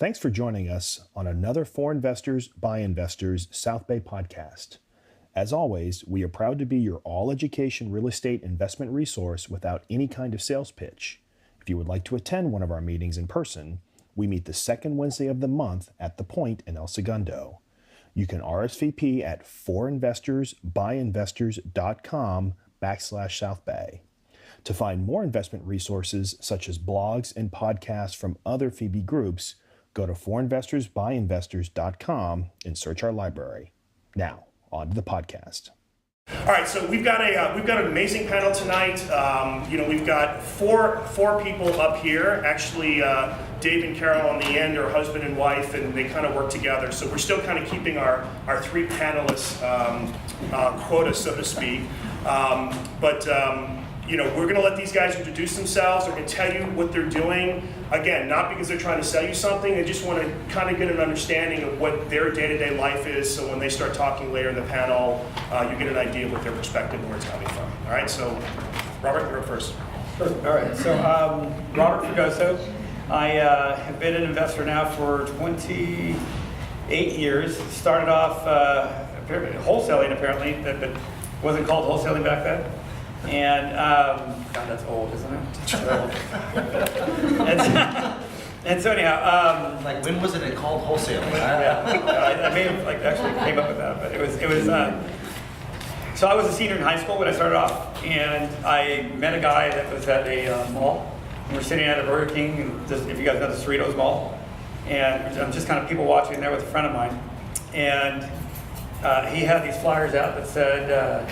Thanks for joining us on another For Investors by Investors South Bay podcast. As always, we are proud to be your all-education real estate investment resource without any kind of sales pitch. If you would like to attend one of our meetings in person, we meet the second Wednesday of the month at The Point in El Segundo. You can RSVP at forinvestorsbyinvestors.com/South Bay. To find more investment resources such as blogs and podcasts from other FIBI groups, go to forinvestorsbyinvestors.com and search our library. Now, on to the podcast. All right, so we've got an amazing panel tonight. We've got four people up here. Actually, Dave and Carol on the end are husband and wife, and they kind of work together. So we're still kind of keeping our three panelists quota, so to speak. We're going to let these guys introduce themselves. They're going to tell you what they're doing. Again, not because they're trying to sell you something. They just want to kind of get an understanding of what their day-to-day life is. So when they start talking later in the panel, you get an idea of what their perspective and where it's coming from. All right, so Robert, you're up first. Sure. All right, so Robert Fregoso. I have been an investor now for 28 years. Started off wholesaling apparently, but wasn't called wholesaling back then. And God, that's old, isn't it? and so anyhow, when was it called wholesaling? I may have actually came up with that, but it was. So I was a senior in high school when I started off, and I met a guy that was at a mall. And we're sitting at a Burger King, and just, if you guys know the Cerritos Mall, and I'm just kind of people watching there with a friend of mine, and he had these flyers out that said.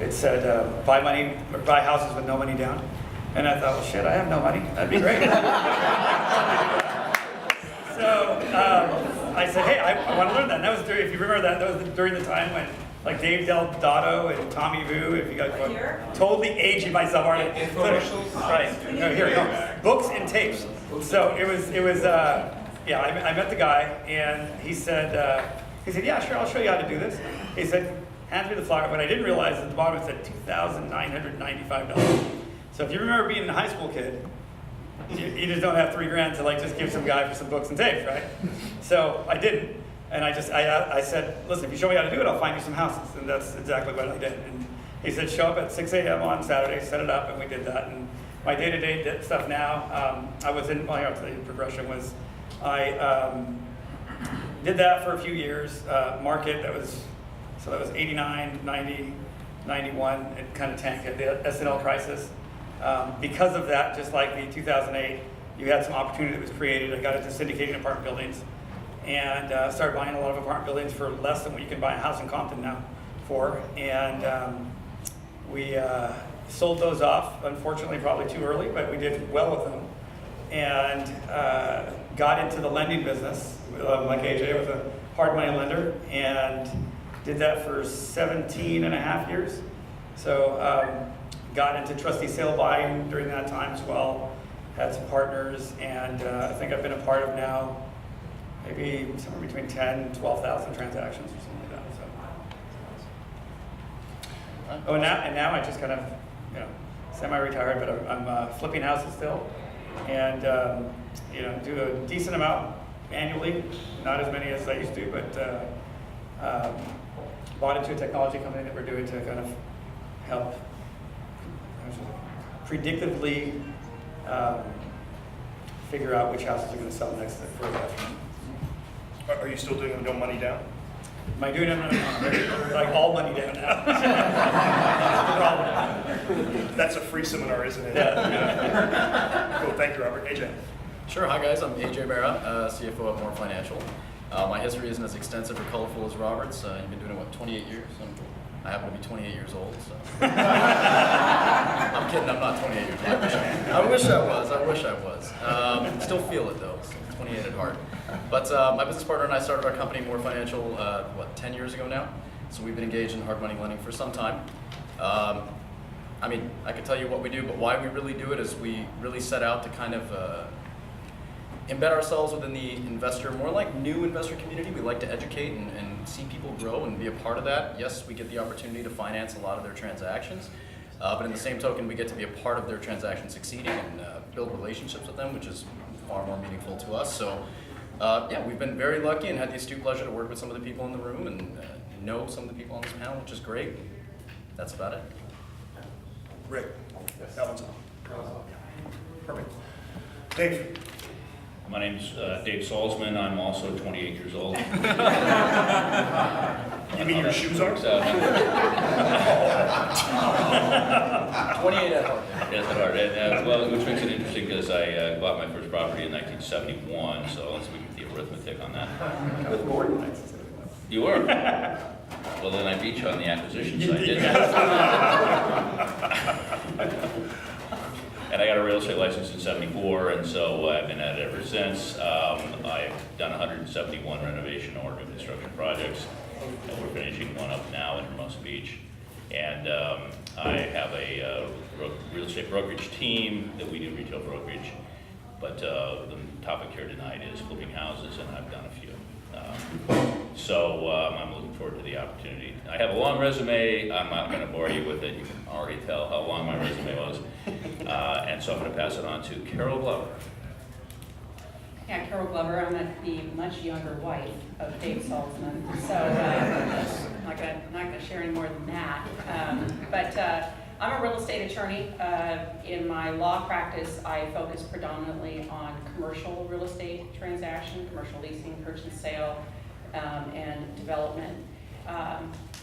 It said, buy houses with no money down. And I thought, well, shit, I have no money. That'd be great. So I said, hey, I want to learn that. And that was if you remember that was during the time when Dave Del Dotto and Tommy Vu, if you guys want, totally aging myself. Right. No, here we go. Books and tapes. So it was I met the guy, and he said, yeah, sure, I'll show you how to do this. He said, hands me the flyer. What I didn't realize at the bottom it said $2,995. So if you remember being a high school kid, you just don't have $3,000 to just give some guy for some books and tapes, right? So I didn't, and I said, listen, if you show me how to do it, I'll find you some houses, and that's exactly what I did. And he said, show up at 6 a.m. on Saturday, set it up, and we did that. And my day-to-day stuff now, I was in. I'll tell you the progression was, I did that for a few years. Market that was 89, 90, 91, it kind of tanked at the S&L crisis. Because of that, just like the 2008, you had some opportunity that was created. I got into syndicating apartment buildings and started buying a lot of apartment buildings for less than what you can buy a house in Compton now for. And we sold those off, unfortunately, probably too early, but we did well with them. And got into the lending business, like AJ, was a hard money lender, and did that for 17 and a half years. So got into trustee sale buying during that time as well. Had some partners, and I think I've been a part of now maybe somewhere between 10 and 12,000 transactions or something like that. So. Now I just kind of, semi-retired, but I'm flipping houses still, and do a decent amount annually. Not as many as I used to, but. Bought into a technology company that we're doing to kind of help predictively figure out which houses are going to sell next for investment. Are you still doing no money down? Am I doing them all money down now? That's a free seminar, isn't it? Yeah. Cool, thank you, Robert. AJ. Sure, hi guys, I'm AJ Barra, CFO at More Financial. My history isn't as extensive or colorful as Robert's. You've been doing it, 28 years? I happen to be 28 years old, so. I'm kidding, I'm not 28 years old. I wish I was. Still feel it though, so 28 at heart. But my business partner and I started our company, More Financial, 10 years ago now? So we've been engaged in hard money lending for some time. I could tell you what we do, but why we really do it is we really set out to kind of embed ourselves within the investor, more like new investor community. We like to educate and see people grow and be a part of that. Yes, we get the opportunity to finance a lot of their transactions, but in the same token, we get to be a part of their transaction succeeding and build relationships with them, which is far more meaningful to us. So Yeah, we've been very lucky and had the astute pleasure to work with some of the people in the room and know some of the people on this panel, which is great. That's about it. Rick, that one's on. Perfect. Dave. My name's Dave Salzman. I'm also 28 years old. You mean your shoes are? 28 at heart. Yes, at heart. And, well, which makes it interesting because I bought my first property in 1971, so let's look at the arithmetic on that. I was born in 1971. You were? Well, then I beat you on the acquisition side, didn't I? And I got a real estate license in 74, and so I've been at it ever since. I've done 171 renovation or new construction projects, and we're finishing one up now in Hermosa Beach. And I have a real estate brokerage team that we do retail brokerage, but the topic here tonight is flipping houses, and I've done a few. So I'm looking forward to the opportunity. I have a long resume. I'm not going to bore you with it. You can already tell how long my resume was. And so I'm going to pass it on to Carol Glover. Yeah, Carol Glover. I'm the much younger wife of Dave Salzman, so I'm not going to share any more than that. But I'm a real estate attorney. In my law practice, I focus predominantly on commercial real estate transaction, commercial leasing, purchase and sale, and development.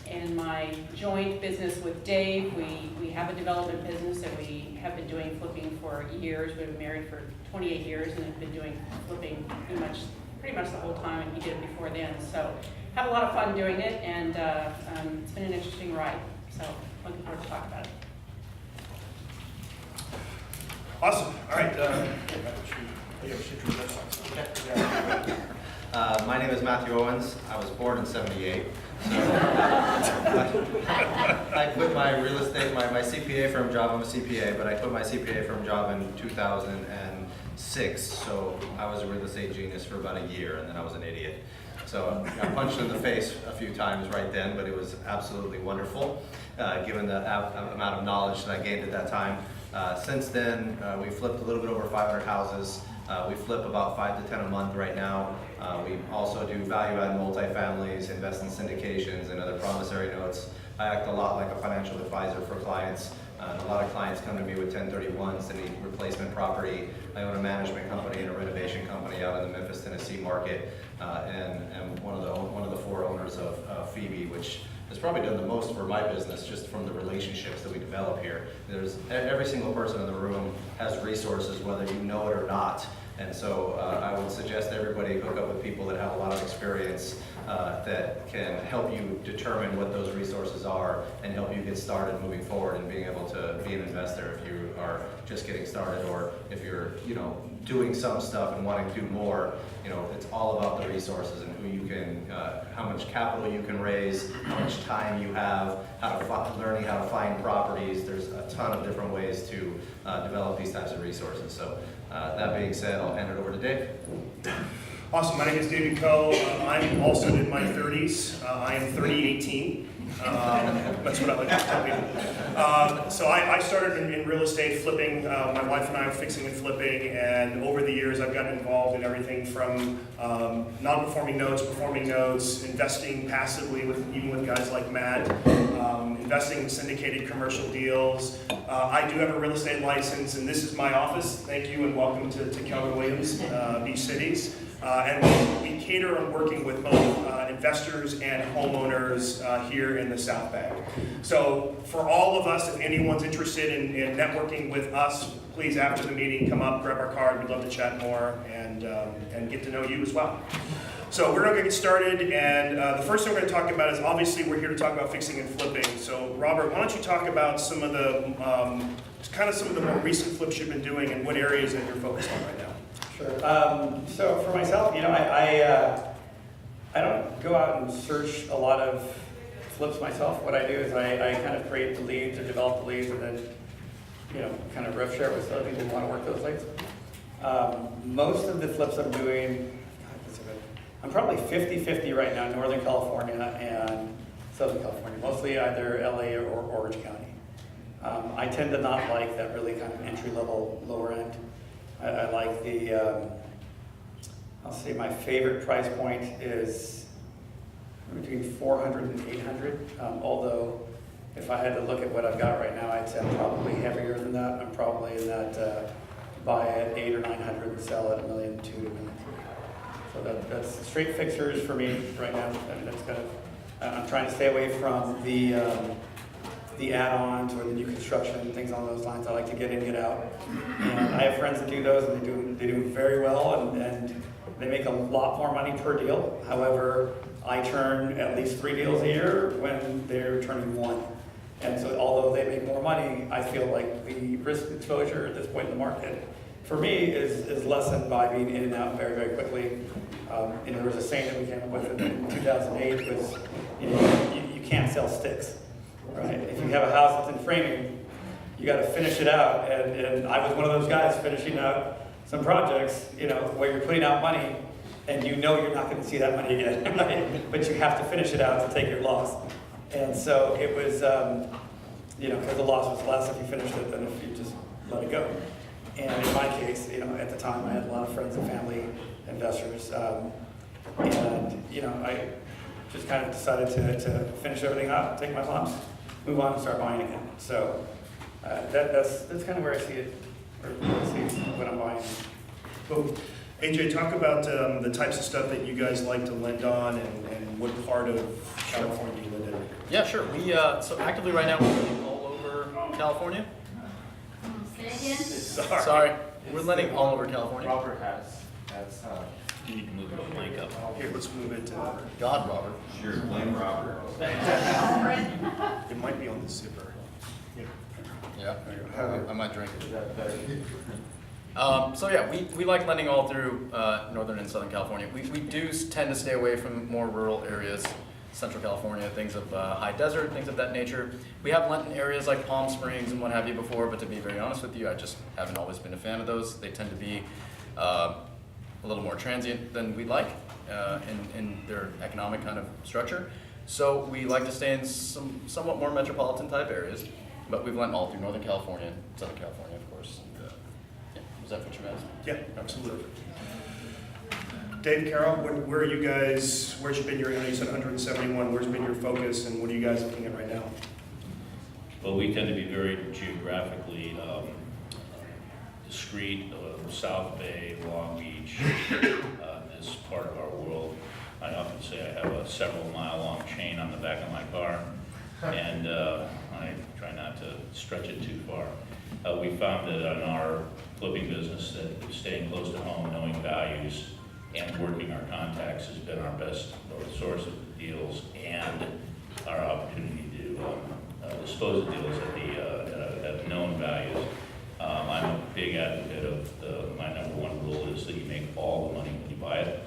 In my joint business with Dave, we have a development business that we have been doing flipping for years. We've been married for 28 years and have been doing flipping pretty much the whole time, and he did it before then. So have a lot of fun doing it, and it's been an interesting ride. So looking forward to talk about it. Awesome. All right. My name is Matthew Owens. I was born in 78. So I quit my real estate, my CPA firm job. I'm a CPA, but I quit my CPA firm job in 2006. So I was a real estate genius for about a year, and then I was an idiot. So I got punched in the face a few times right then, but it was absolutely wonderful, given the amount of knowledge that I gained at that time. Since then, we flipped a little bit over 500 houses. We flip about 5 to 10 a month right now. We also do value-add multifamilies, invest in syndications, and other promissory notes. I act a lot like a financial advisor for clients. A lot of clients come to me with 1031s and need replacement property. I own a management company and a renovation company out in the Memphis, Tennessee market, and one of the 4 owners of FIBI, which has probably done the most for my business just from the relationships that we develop here. Every single person in the room has resources, whether you know it or not. And so I would suggest everybody hook up with people that have a lot of experience that can help you determine what those resources are and help you get started moving forward and being able to be an investor if you are just getting started, or if you're doing some stuff and wanting to do more. It's all about the resources and who you can, how much capital you can raise, how much time you have, learning how to find properties. There's a ton of different ways to develop these types of resources. So that being said, I'll hand it over to Dave. Awesome. My name is David Coe. I'm also in my 30s. I am 3018. That's what I like to tell people. So I started in real estate flipping. My wife and I are fixing and flipping, and over the years I've gotten involved in everything from non-performing notes, performing notes, investing passively even with guys like Matt, investing in syndicated commercial deals. I do have a real estate license, and this is my office. Thank you and welcome to Keller Williams, Beach Cities. And we cater on working with both investors and homeowners here in the South Bay. So for all of us, if anyone's interested in networking with us, please after the meeting come up, grab our card. We'd love to chat more and get to know you as well. So we're going to get started, and the first thing we're going to talk about is obviously we're here to talk about fixing and flipping. So Robert, why don't you talk about some of the some of the more recent flips you've been doing and what areas that you're focused on right now? Sure. So for myself, I don't go out and search a lot of flips myself. What I do is I kind of create the leads or develop the leads, and then kind of riff share with other people who want to work those leads. Most of the flips I'm doing, I'm probably 50-50 right now, Northern California and Southern California, mostly either LA or Orange County. I tend to not like that really kind of entry-level, lower end. I like the I'll say my favorite price point is between 400 and 800. Although, if I had to look at what I've got right now, I'd say I'm probably heavier than that. I'm probably in that buy at 800 or 900 and sell at $1.2 million to $1.3 million. So that's straight fixtures for me right now. And that's kind of, I'm trying to stay away from the add-ons or the new construction and things along those lines. I like to get in, get out. And I have friends that do those, and they do very well, and they make a lot more money per deal. However, I turn at least 3 deals a year when they're turning 1. And so although they make more money, I feel like the risk exposure at this point in the market, for me, is lessened by being in and out very, very quickly. There was a saying that we came up with in 2008 was, you can't sell sticks, right? If you have a house that's in framing, you got to finish it out. And I was one of those guys finishing out some projects, where you're putting out money and you're not going to see that money again, right? But you have to finish it out to take your loss. And so it was, because the loss was less if you finished it than if you just let it go. And in my case, at the time I had a lot of friends and family investors, I just kind of decided to finish everything up, take my lumps, move on and start buying again. So that's kind of where I see it, or see what I'm buying. Cool. AJ, talk about the types of stuff that you guys like to lend on and what part of California you live in. Yeah, sure. We so actively right now we're lending all over California. Sorry, we're lending all over California. Robert has You need to move the blank up. Here, let's move it to, God, Robert. sure blame Robert. it might be on the zipper. Yeah, I might drink it. So yeah, we like lending all through Northern and Southern California. We do tend to stay away from more rural areas, Central California, things of high desert, things of that nature. We have lent in areas like Palm Springs and what have you before, but to be very honest with you, I just haven't always been a fan of those. They tend to be a little more transient than we like in their economic kind of structure. So we like to stay in some somewhat more metropolitan type areas, but we've lent all through Northern California, Southern California, of course. Yeah. Was that what you asked? Yeah, absolutely. Dave, Carol, where are you guys, where's been your, you said 171, where's been your focus and what are you guys looking at right now? Well, we tend to be very geographically discrete. South Bay, Long Beach, this part of our world. I often say I have a several mile long chain on the back of my car, and I try not to stretch it too far. We found that in our flipping business that staying close to home, knowing values, and working our contacts has been our best source of deals and our opportunity to dispose of deals at known values. I'm a big advocate of my #1 rule is that you make all the money when you buy it,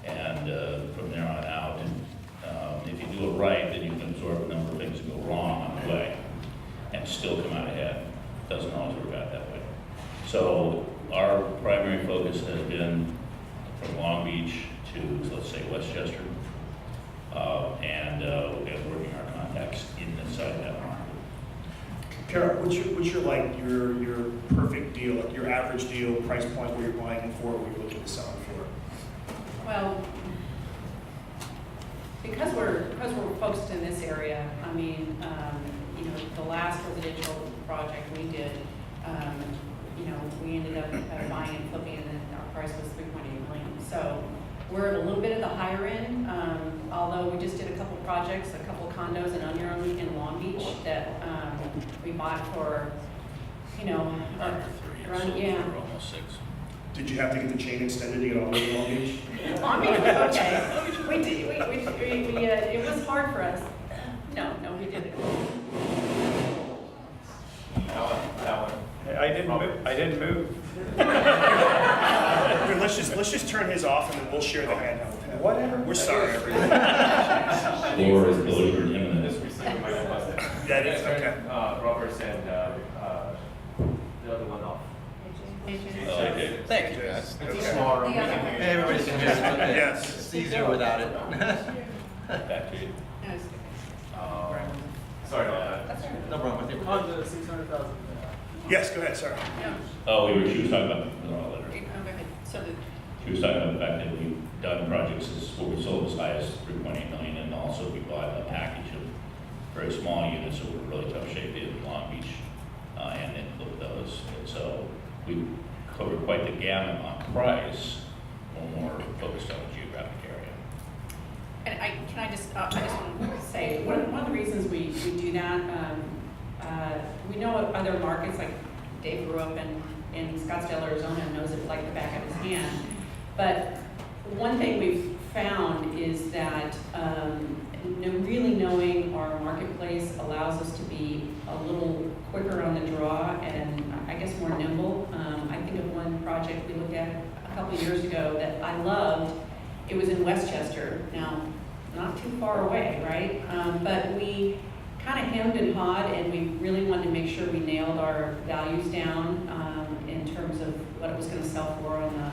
and from there on out, if you do it right, then you can absorb a number of things that go wrong on the way and still come out ahead. It doesn't always work out that way. So our primary focus has been from Long Beach to, let's say, Westchester, and working our contacts inside that market. Carol, what's your perfect deal, like your average deal, price point where you're buying for, what you're looking to sell it for? Well, because we're focused in this area, I mean, the last residential project we did, we ended up buying and flipping, and our price was $3.8 million. So we're at a little bit at the higher end, although we just did a couple projects, a couple condos and onion in Long Beach that we bought for, around, yeah. Almost 6. Did you have to get the chain extended to get all the way to Long Beach? Long Beach was okay. We did. It was hard for us. No, we didn't. That one. I didn't move. Here, let's just turn his off and then we'll share the handout with him. Whatever. We're sorry, everyone. Or is delivered imminent. That is, okay. Robert said the other one off. Okay. Thank you, guys. Tomorrow. Everybody can just, Yes. it's easier without it. Back to you. Sorry about that. No problem with it. On the 600,000. Yes, go ahead, sorry. Yeah. Oh, she was talking about the letter. So He was talking about the fact that we've done projects where we sold as high as 3.8 million, and also we bought a package of very small units that were in really tough shape in Long Beach, and then looked at those. And so we covered quite the gamut on price, or more focused on the geographic area. And I just want to say, one of the reasons we do that, we know other markets, like Dave grew up in Scottsdale, Arizona, and knows it like the back of his hand. But one thing we've found is that really knowing our marketplace allows us to be a little quicker on the draw and I guess more nimble. I think of one project we looked at a couple of years ago that I loved. It was in Westchester. Now, not too far away, right? But we kind of hemmed and hawed, and we really wanted to make sure we nailed our values down in terms of what it was going to sell for on the,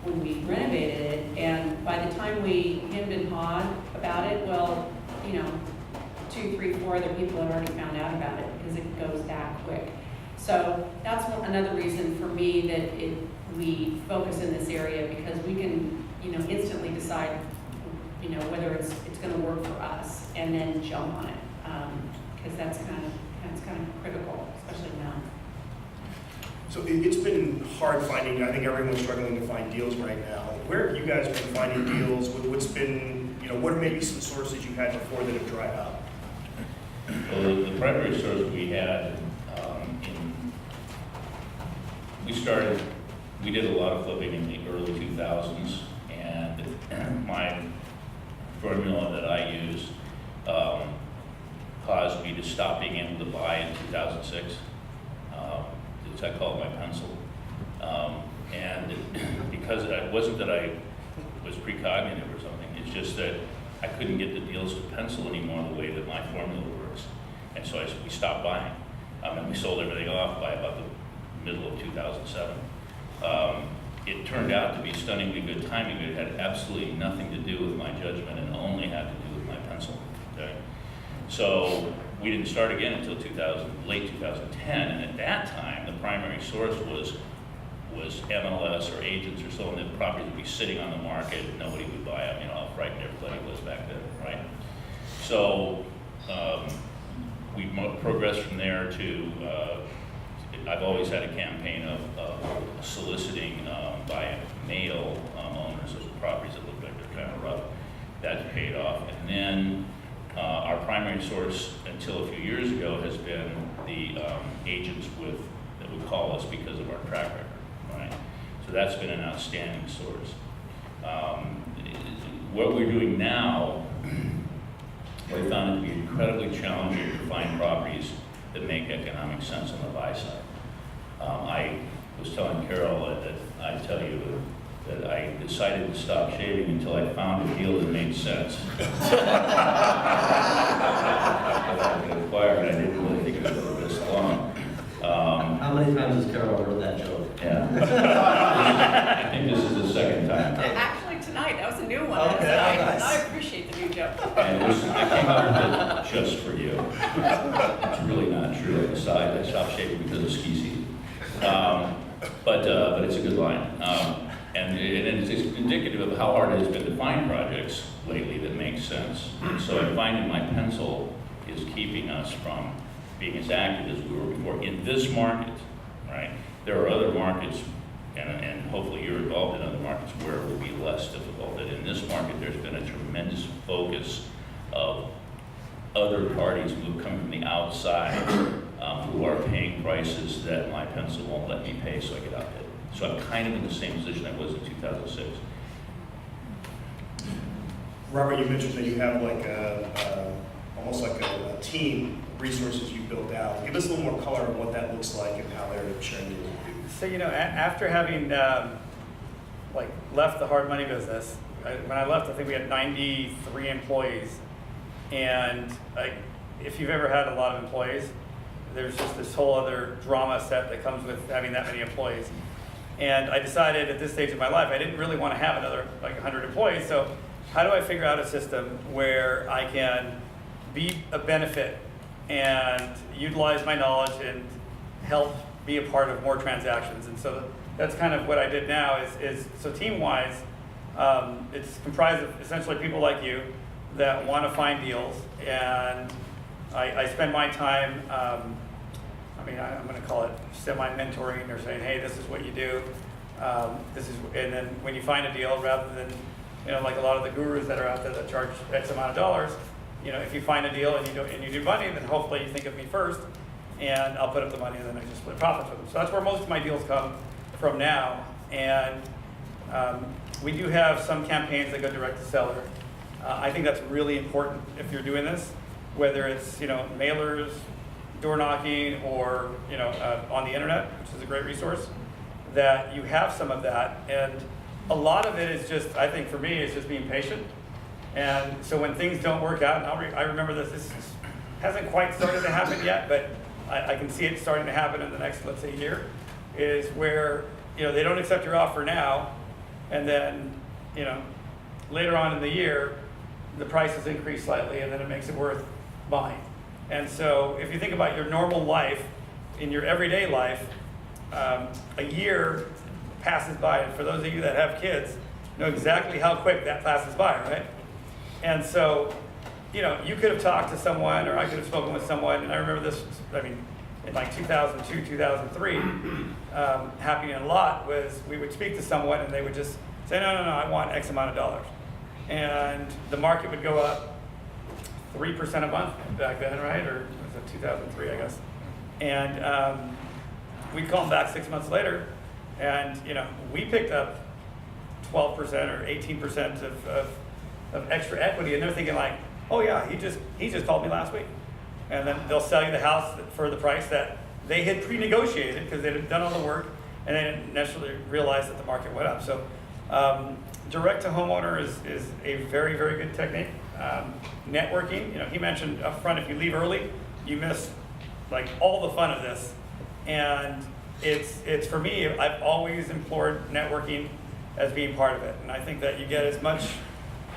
when we renovated it. And by the time we hemmed and hawed about it, well, 2, 3, 4 other people had already found out about it because it goes that quick. So that's another reason for me that we focus in this area, because we can, instantly decide, whether it's going to work for us, and then jump on it, because that's kind of critical, especially now. So it's been hard finding, I think everyone's struggling to find deals right now. Where have you guys been finding deals? What's been, what are maybe some sources you had before that have dried up? Well, the primary source we had, we did a lot of flipping in the early 2000s, and my formula that I used caused me to stop being able to buy in 2006. I call it my pencil. And because it wasn't that I was precognitive or something, it's just that I couldn't get the deals to pencil anymore the way that my formula works. And so we stopped buying. And we sold everything off by about the middle of 2007. It turned out to be stunningly good timing, but it had absolutely nothing to do with my judgment and only had to do with my pencil. Okay? So we didn't start again until late 2010, and at that time, the primary source was MLS or agents or so, and the properties would be sitting on the market, nobody would buy them, how frightened everybody was back then, right? So we progressed from there to, I've always had a campaign of soliciting by mail owners of properties that look like they're kind of rough. That paid off, and then our primary source until a few years ago has been the agents that would call us because of our track record, right? So that's been an outstanding source. What we're doing now, we found it to be incredibly challenging to find properties that make economic sense on the buy side. I was telling Carol that I tell you that I decided to stop shaving until I found a deal that made sense. I could acquire it. I didn't really think it was over this long. How many times has Carol heard that joke? Yeah. I think this is the second time. Actually, tonight, that was a new one. Okay, nice. I appreciate the new joke. And I came up with it just for you. It's really not true. I stopped shaving because of ski season. But it's a good line. And it's indicative of how hard it has been to find projects lately that make sense. And so I find that my pencil is keeping us from being as active as we were before in this market, right? There are other markets, and hopefully you're involved in other markets where it will be less difficult. And in this market, there's been a tremendous focus of other parties who have come from the outside who are paying prices that my pencil won't let me pay, so I get outbid. So I'm kind of in the same position I was in 2006. Robert, you mentioned that you have like almost like a team of resources you built out. Give us a little more color on what that looks like and how they're sharing deals with you. So, after having left the hard money business, when I left, I think we had 93 employees. And if you've ever had a lot of employees, there's just this whole other drama set that comes with having that many employees. And I decided at this stage of my life, I didn't really want to have another 100 employees. So how do I figure out a system where I can be a benefit and utilize my knowledge and help be a part of more transactions? And so that's kind of what I did now is so team-wise, it's comprised of essentially people like you that want to find deals, and I spend my time, I'm going to call it semi-mentoring or saying, hey, this is what you do. And then when you find a deal, rather than, like a lot of the gurus that are out there that charge X amount of dollars, if you find a deal and you do money, then hopefully you think of me first, and I'll put up the money and then I just split profits with them. So that's where most of my deals come from now. And we do have some campaigns that go direct to seller. I think that's really important if you're doing this, whether it's mailers, door knocking, or on the internet, which is a great resource, that you have some of that. And a lot of it is just, I think for me, it's just being patient. And so when things don't work out, and I remember this hasn't quite started to happen yet, but I can see it starting to happen in the next, let's say, year, is where they don't accept your offer now, and then later on in the year, the prices increase slightly, and then it makes it worth buying. And so if you think about your normal life, in your everyday life, a year passes by, and for those of you that have kids, know exactly how quick that passes by, right? And so, you could have talked to someone, or I could have spoken with someone, and I remember this, in like 2002, 2003, happening a lot was we would speak to someone and they would just say, no, I want X amount of dollars. And the market would go up 3% a month back then, right? Or was it 2003, I guess. And we'd call them back 6 months later, and we picked up 12% or 18% of extra equity, and they're thinking like, oh yeah, he just called me last week. And then they'll sell you the house for the price that they had pre-negotiated because they had done all the work, and they didn't necessarily realize that the market went up. So direct to homeowner is a very, very good technique. Networking, he mentioned up front, if you leave early, you miss like all the fun of this. And it's for me, I've always implored networking as being part of it. And I think that you get as much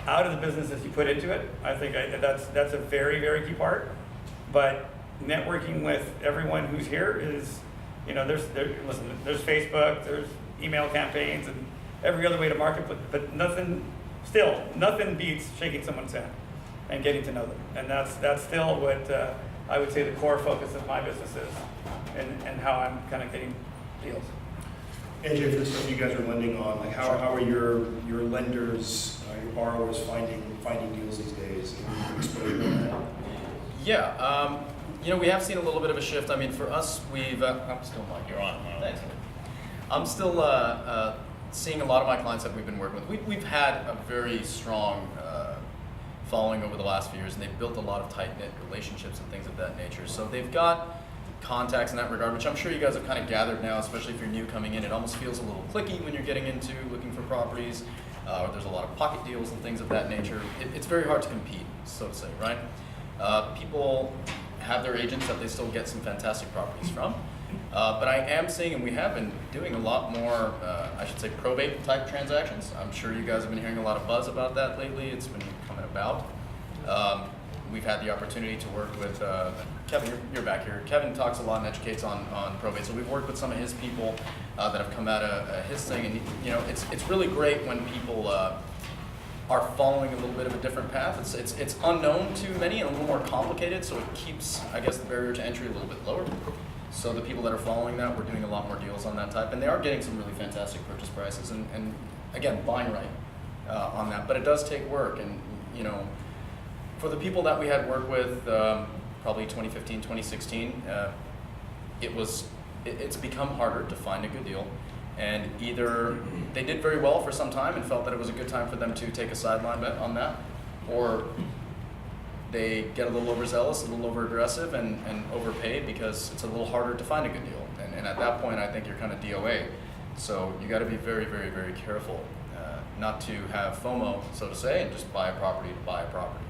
out of the business as you put into it. I think that's a very, very key part. But networking with everyone who's here is, there's Facebook, there's email campaigns, and every other way to market, but nothing beats shaking someone's hand and getting to know them. And that's still what I would say the core focus of my business is, and how I'm kind of getting deals. AJ, for the stuff you guys are lending on, like how are your lenders, your borrowers finding deals these days? Can you explain that? Yeah, we have seen a little bit of a shift. I mean, for us, I'm still on. You're on. Thanks. I'm still seeing a lot of my clients that we've been working with. We've had a very strong following over the last few years, and they've built a lot of tight-knit relationships and things of that nature. So they've got contacts in that regard, which I'm sure you guys have kind of gathered now, especially if you're new coming in. It almost feels a little cliquey when you're getting into looking for properties, or there's a lot of pocket deals and things of that nature. It's very hard to compete, so to say, right? People have their agents that they still get some fantastic properties from. But I am seeing, and we have been doing a lot more, I should say, probate type transactions. I'm sure you guys have been hearing a lot of buzz about that lately. It's been coming about. We've had the opportunity to work with Kevin. You're back here. Kevin talks a lot and educates on probate. So we've worked with some of his people that have come out of his thing, and it's really great when people are following a little bit of a different path. It's unknown to many and a little more complicated, so it keeps, I guess, the barrier to entry a little bit lower. So the people that are following that, we're doing a lot more deals on that type, and they are getting some really fantastic purchase prices, and again, buying right on that. But it does take work, and for the people that we had worked with, probably 2015, 2016, it's become harder to find a good deal. And either they did very well for some time and felt that it was a good time for them to take a sideline bet on that, or they get a little overzealous, a little over aggressive, and overpaid because it's a little harder to find a good deal. And at that point, I think you're kind of DOA. So you got to be very, very, very careful not to have FOMO, so to say, and just buy a property to buy a property.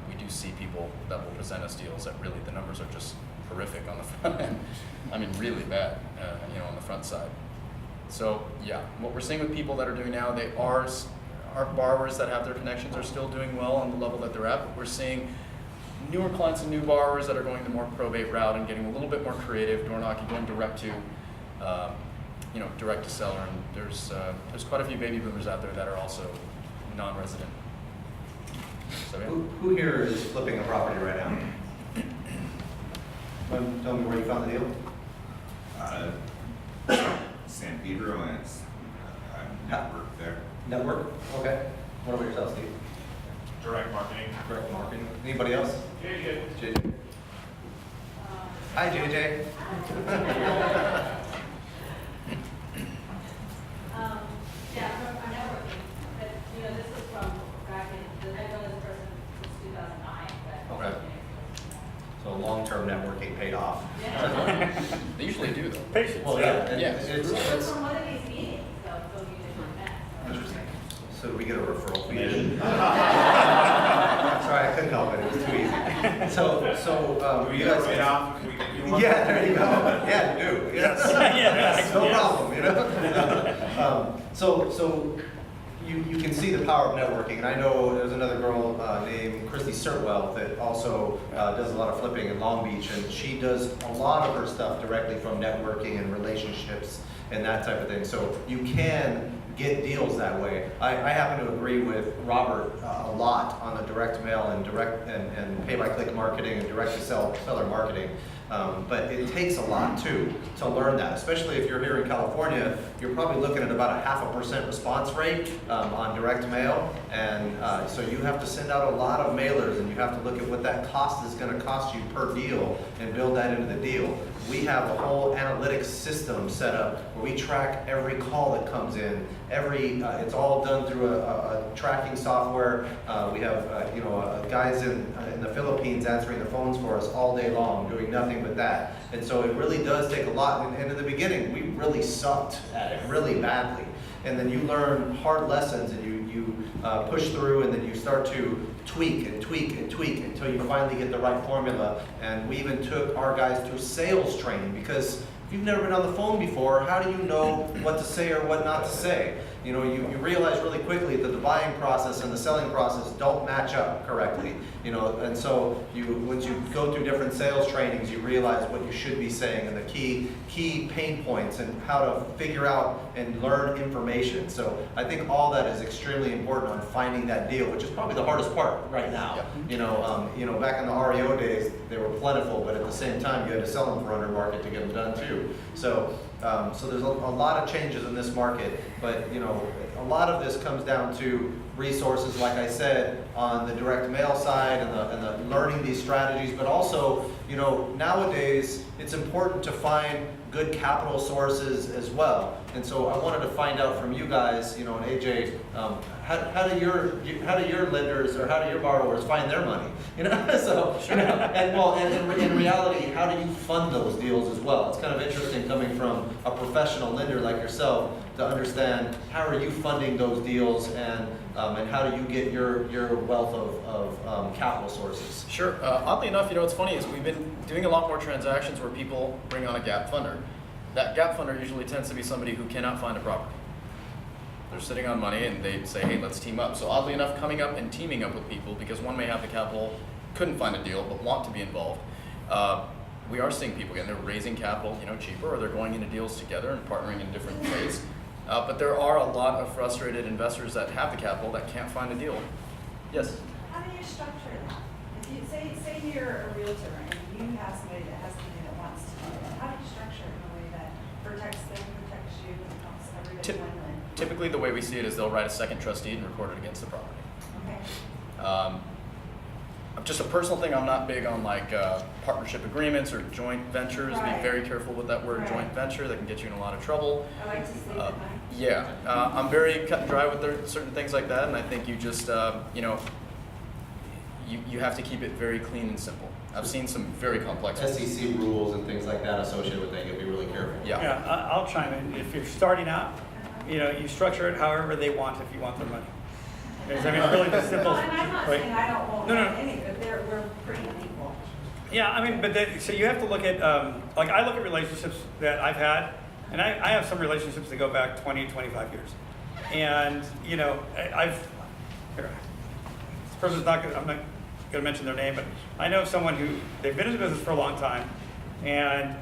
We do see people that will present us deals that really the numbers are just horrific on the front end. I mean, really bad, on the front side. So yeah, what we're seeing with people that are doing now, our borrowers that have their connections are still doing well on the level that they're at, but we're seeing newer clients and new borrowers that are going the more probate route and getting a little bit more creative, door knocking, going direct to direct to seller, and there's quite a few baby boomers out there that are also non-resident. So yeah. Who here is flipping a property right now? Tell me where you found the deal. San Pedro, and it's network there. Network? Okay. What about yourself, Steve? Direct marketing. Direct marketing. Anybody else? JJ. JJ. Hi, JJ. Yeah, from our networking, but, this was from back in, I know this person since 2009, but. Okay. So long-term networking paid off. Yeah. They usually do though. Patience. Well, yeah. Yeah. It was from one of these meetings, so you different events. Interesting. So do we get a referral fee? Commission. Sorry, I couldn't help it. It was too easy. So you guys. Get off if we get you one. Yeah, there you go. Yeah, you do. Yes. Yes. No Yes. problem, So you can see the power of networking, and I know there's another girl named Christy Sirtwell that also does a lot of flipping in Long Beach, and she does a lot of her stuff directly from networking and relationships and that type of thing. So you can get deals that way. I happen to agree with Robert a lot on the direct mail and direct and pay-by-click marketing and direct to seller marketing. But it takes a lot too to learn that, especially if you're here in California. You're probably looking at about a 0.5% response rate on direct mail, and so you have to send out a lot of mailers, and you have to look at what that cost is going to cost you per deal and build that into the deal. We have a whole analytics system set up where we track every call that comes in. It's all done through a tracking software. We have guys in the Philippines answering the phones for us all day long, doing nothing but that. And so it really does take a lot. And in the beginning, we really sucked at it really badly. And then you learn hard lessons, and you push through, and then you start to tweak and tweak and tweak until you finally get the right formula. And we even took our guys through sales training, because if you've never been on the phone before, how do you know what to say or what not to say? You realize really quickly that the buying process and the selling process don't match up correctly. And so once you go through different sales trainings, you realize what you should be saying and the key pain points and how to figure out and learn information. So I think all that is extremely important on finding that deal, which is probably the hardest part right now. Back in the REO days, they were plentiful, but at the same time, you had to sell them for under market to get them done too. So there's a lot of changes in this market, but a lot of this comes down to resources, like I said, on the direct mail side and the learning these strategies, but also, nowadays it's important to find good capital sources as well. And so I wanted to find out from you guys, and AJ, how do your lenders or how do your borrowers find their money? So and in reality, how do you fund those deals as well? It's kind of interesting coming from a professional lender like yourself to understand how are you funding those deals, and how do you get your wealth of capital sources? Sure. Oddly enough, what's funny is we've been doing a lot more transactions where people bring on a gap funder. That gap funder usually tends to be somebody who cannot find a property. They're sitting on money and they say, hey, let's team up. So oddly enough, coming up and teaming up with people, because one may have the capital, couldn't find a deal, but want to be involved. We are seeing people, again, they're raising capital, cheaper, or they're going into deals together and partnering in different ways. But there are a lot of frustrated investors that have the capital that can't find a deal. Yes? How do you structure that? If you say you're a realtor and you have somebody that has something that wants to do that, how do you structure it in a way that protects them, protects you, and helps everybody win-win? Typically, the way we see it is they'll write a second trust deed and record it against the property. Okay. Just a personal thing, I'm not big on partnership agreements or joint ventures. Right. Be very careful with that word, Right. joint venture. That can get you in a lot of trouble. I like to say that. Yeah, I'm very cut and dry with certain things like that, and I think you just, you have to keep it very clean and simple. I've seen some very complex ones. SEC rules and things like that associated with that, you'll be really careful. Yeah. I'll chime in. If you're starting out, you structure it however they want if you want their money. Because, really the simple. Well, and I'm not right? saying I don't want No. any, but we're pretty equal. Yeah, so you have to look at, I look at relationships that I've had, and I have some relationships that go back 20, 25 years. And, this person's I'm not going to mention their name, but I know someone who, they've been in the business for a long time, and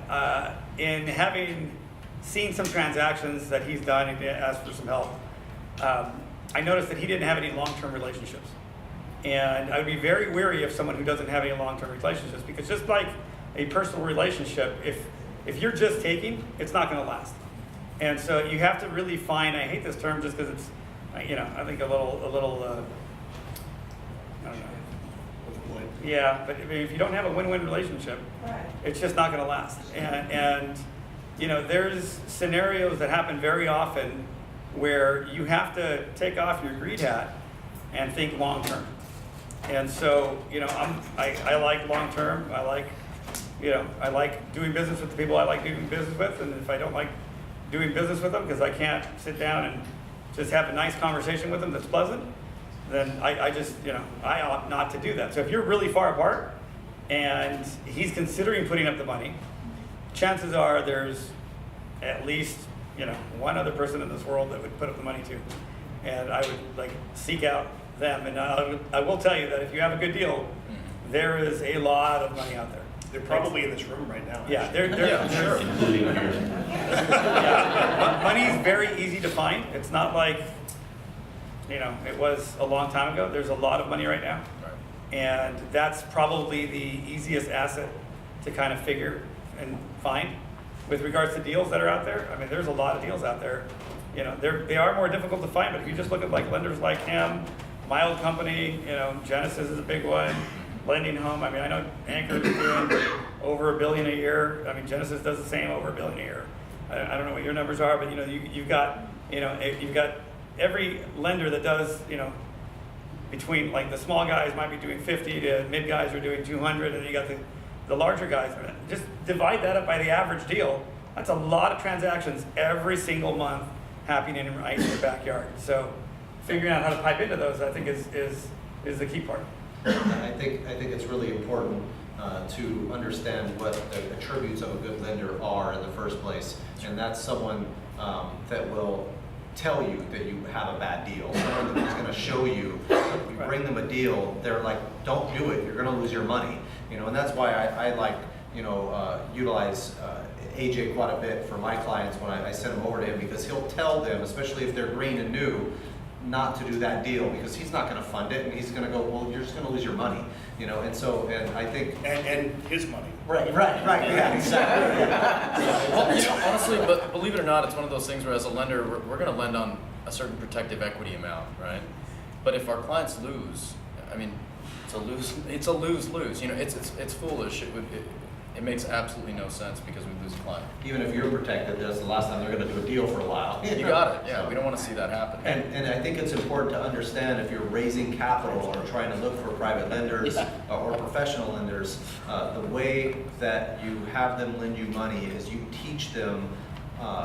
in having seen some transactions that he's done and asked for some help. I noticed that he didn't have any long-term relationships. And I would be very wary of someone who doesn't have any long-term relationships, because just like a personal relationship, if you're just taking, it's not going to last. And so you have to really find, I hate this term just because it's, I think a little I don't know. Yeah, but I mean, if you don't have a win-win relationship, Right. it's just not going to last. And there's scenarios that happen very often where you have to take off your greed hat and think long-term. And so, I like long-term. I like doing business with the people I like doing business with. And if I don't like doing business with them because I can't sit down and just have a nice conversation with them that's pleasant, then I just, I ought not to do that. So if you're really far apart and he's considering putting up the money, chances are there's at least, one other person in this world that would put up the money too. And I would seek out them. And I will tell you that if you have a good deal, there is a lot of money out there. They're probably in this room right now. Yeah, they're sure. Including yours. yeah. Money's very easy to find. It's not like, it was a long time ago. There's a lot of money right now. Right. And that's probably the easiest asset to kind of figure and find. With regards to deals that are out there, I mean, there's a lot of deals out there. They are more difficult to find, but if you just look at lenders like him, my old company, Genesis is a big one, Lending Home. I mean, I know Anchor is doing over $1 billion a year. I mean, Genesis does the same, over $1 billion a year. I don't know what your numbers are, but you've got every lender that does, between the small guys might be doing 50 to mid guys are doing 200, and you got the larger guys. Just divide that up by the average deal. That's a lot of transactions every single month happening right in your backyard. So figuring out how to pipe into those, I think, is the key part. I think it's really important to understand what the attributes of a good lender are in the first place, and that's someone that will tell you that you have a bad deal. Someone that's going to show you. You bring them a deal, they're like, "Don't do it. You're going to lose your money." And that's why I like utilize AJ quite a bit for my clients when I send them over to him, because he'll tell them, especially if they're green and new, not to do that deal, because he's not going to fund it, and he's going to go, well, you're just going to lose your money, and I think and his money. Right, yeah, exactly. Well, honestly, but believe it or not, it's one of those things where as a lender, we're going to lend on a certain protective equity amount, right? But if our clients lose, I mean, it's a lose-lose. It's foolish. It makes absolutely no sense because we lose a client. Even if you're protected, that's the last time they're going to do a deal for a while. You got it. Yeah, we don't want to see that happen. And I think it's important to understand, if you're raising capital or trying to look for private lenders or professional lenders, the way that you have them lend you money is you teach them,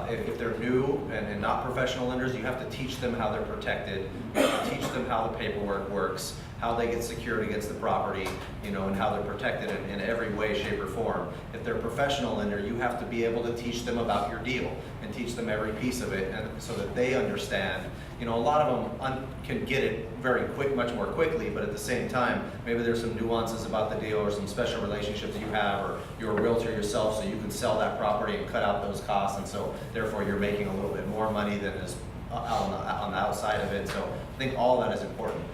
if they're new and not professional lenders, you have to teach them how they're protected, you have to teach them how the paperwork works, how they get secured against the property, and how they're protected in every way, shape, or form. If they're a professional lender, you have to be able to teach them about your deal and teach them every piece of it, and so that they understand. A lot of them can get it very quick, much more quickly, but at the same time, maybe there's some nuances about the deal or some special relationships you have, or you're a realtor yourself, so you can sell that property and cut out those costs, and so therefore you're making a little bit more money than is on the outside of it. So I think all that is important.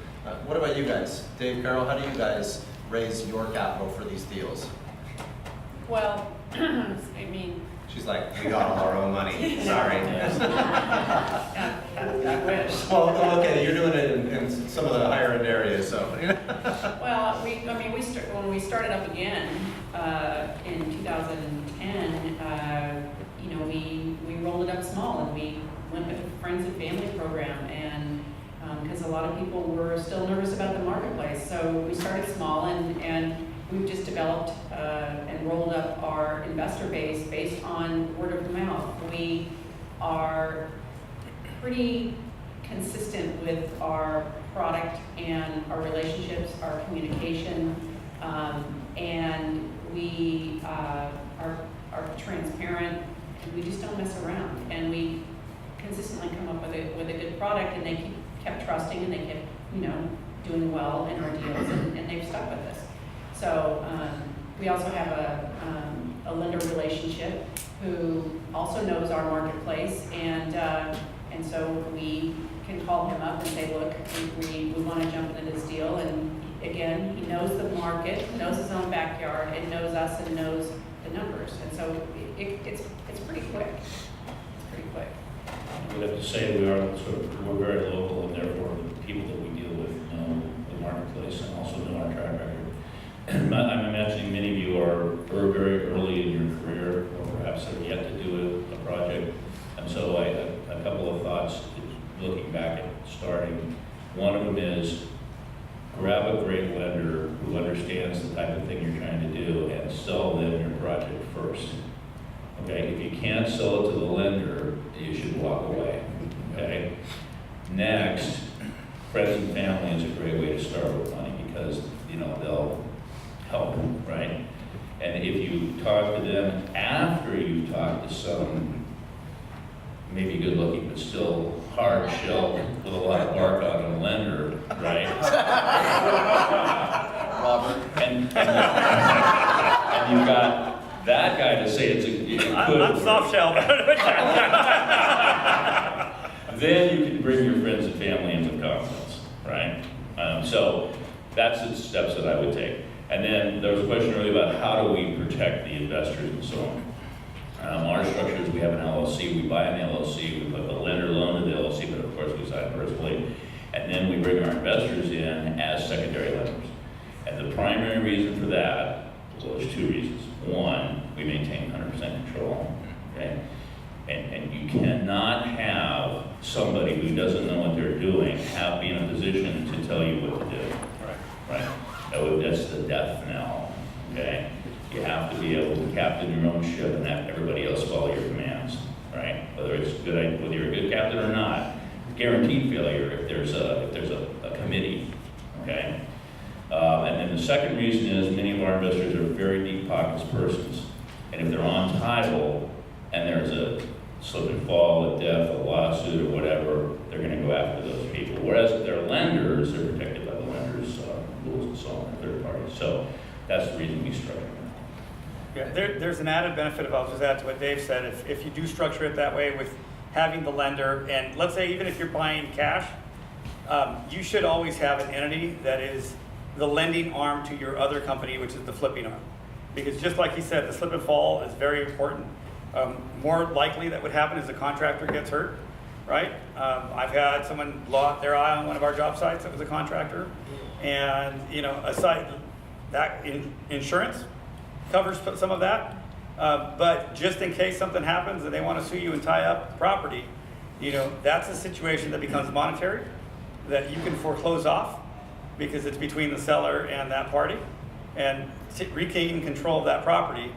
What about you guys? Dave, Carol, how do you guys raise your capital for these deals? Well, I mean, She's like, we got all our own money. Sorry. I wish. Well, okay, you're doing it in some of the higher end areas, so. Well, when we started up again in 2010, we rolled it up small, and we went with a friends and family program, and because a lot of people were still nervous about the marketplace, so we started small, and we've just developed and rolled up our investor base based on word of mouth. We are pretty consistent with our product and our relationships, our communication, and we are transparent, and we just don't mess around. And we consistently come up with a good product, and they kept trusting, and they kept doing well in our deals, and they've stuck with us. So we also have a lender relationship who also knows our marketplace, and so we can call him up and say, look, we want to jump into this deal. And again, he knows the market, knows his own backyard, and knows us and knows the numbers. And so it's pretty quick. It's pretty quick. I would have to say we're very local, and therefore the people that we deal with know the marketplace and also know our track record. I'm imagining many of you are very early in your career, or perhaps have yet to do a project. And so a couple of thoughts looking back at starting. One of them is grab a great lender who understands the type of thing you're trying to do and sell them your project first. Okay, if you can't sell it to the lender, you should walk away. Okay. Next, friends and family is a great way to start with money because they'll help, right? And if you talk to them after you've talked to some maybe good looking but still hard shell with a lot of bark on a lender, right? Robert. And you've got that guy to say it's a good I'm soft shell. Then you can bring your friends and family into confidence, right? So that's the steps that I would take. And then there was a question earlier about how do we protect the investors and so on. Our structure is we have an LLC, we buy an LLC, we put the lender loan to the LLC, but of course we sign personally. And then we bring our investors in as secondary lenders. And the primary reason for that, well, there's two reasons. One, we maintain 100% control, okay? And you cannot have somebody who doesn't know what they're doing be in a position to tell you what to do. Right? That's the death knell, okay? You have to be able to captain your own ship and have everybody else follow your commands, right? Whether you're a good captain or not, guaranteed failure if there's a committee, okay? And then the second reason is many of our investors are very deep pockets persons, and if they're on title and there's a slip and fall, a death, a lawsuit, or whatever, they're going to go after those people. Whereas if they're lenders, they're protected by the lenders' rules and so on, third parties. So that's the reason we structure it. Yeah, there's an added benefit of, I'll just add to what Dave said, if you do structure it that way with having the lender, and let's say even if you're buying cash, you should always have an entity that is the lending arm to your other company, which is the flipping arm. Because just like he said, the slip and fall is very important. More likely that would happen is the contractor gets hurt, right? I've had someone blow out their eye on one of our job sites that was a contractor, and aside that, insurance covers some of that, but just in case something happens and they want to sue you and tie up the property, that's a situation that becomes monetary, that you can foreclose off because it's between the seller and that party, and regain control of that property,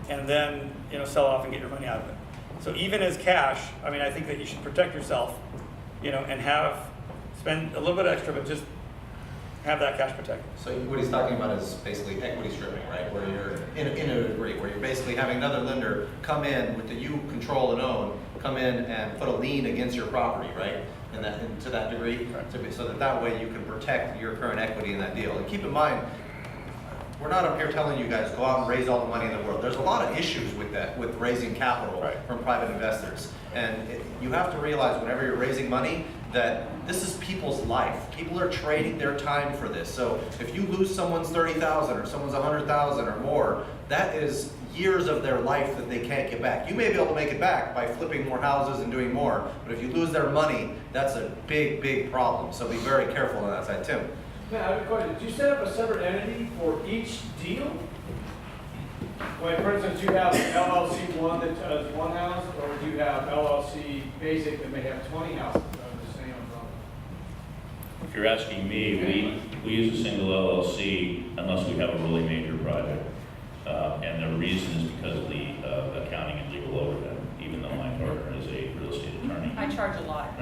and then sell off and get your money out of it. So even as cash, I think that you should protect yourself, and spend a little bit extra, but just have that cash protected. So what he's talking about is basically equity stripping, right? Where you're in a degree, where you're basically having another lender come in with the you control and own, come in and put a lien against your property, right? And to that degree, right. So that way you can protect your current equity in that deal. And keep in mind, we're not up here telling you guys go out and raise all the money in the world. There's a lot of issues with that, with raising capital from private investors. And you have to realize whenever you're raising money that this is people's life. People are trading their time for this. So if you lose someone's 30,000 or someone's 100,000 or more, that is years of their life that they can't get back. You may be able to make it back by flipping more houses and doing more, but if you lose their money, that's a big, big problem. So be very careful on that side. Tim? Man, I have a question. Do you set up a separate entity for each deal? Like, for instance, you have LLC 1 that does one house, or do you have LLC basic that may have 20 houses under the same umbrella? If you're asking me, we use a single LLC unless we have a really major project. And the reason is because of the accounting and legal overhead, even though my partner is a real estate attorney. I charge a lot.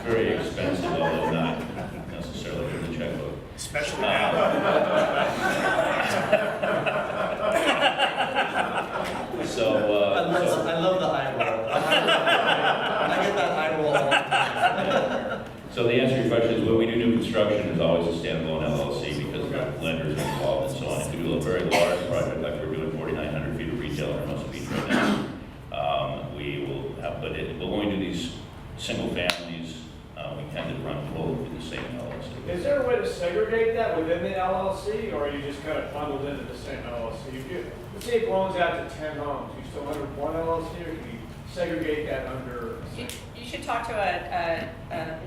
Very expensive, although not necessarily in the checkbook. Especially now. I love the eye roll. I get that eye roll all the time. So the answer to your question is when we do new construction, it's always a standalone LLC because lenders involved and so on. If we do a very large project, like we're doing 4,900 feet of retail in Hermosa Beach right now, we will have, but when we do these single families, we tend to run both in the same LLC. Is there a way to segregate that within the LLC, or are you just kind of bundled into the same LLC? Let's say it belongs out to 10 homes, you still under one LLC, or can you segregate that under? You should talk to a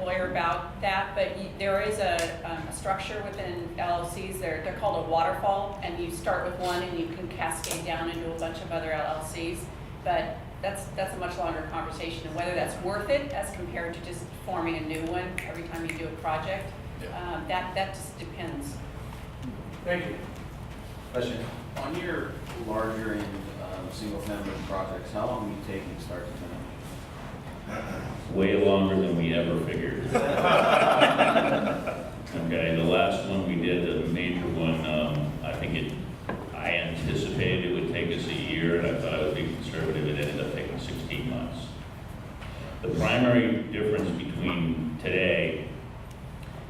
lawyer about that, but there is a structure within LLCs. They're called a waterfall, and you start with one and you can cascade down into a bunch of other LLCs. But that's a much longer conversation, and whether that's worth it as compared to just forming a new one every time you do a project, that just depends. Thank you. Question? On your larger and single-family projects, how long do you take from start to finish? Way longer than we ever figured. Okay, the last one we did, the major one, I anticipated it would take us a year, and I thought I would be conservative. It ended up taking 16 months. The primary difference between today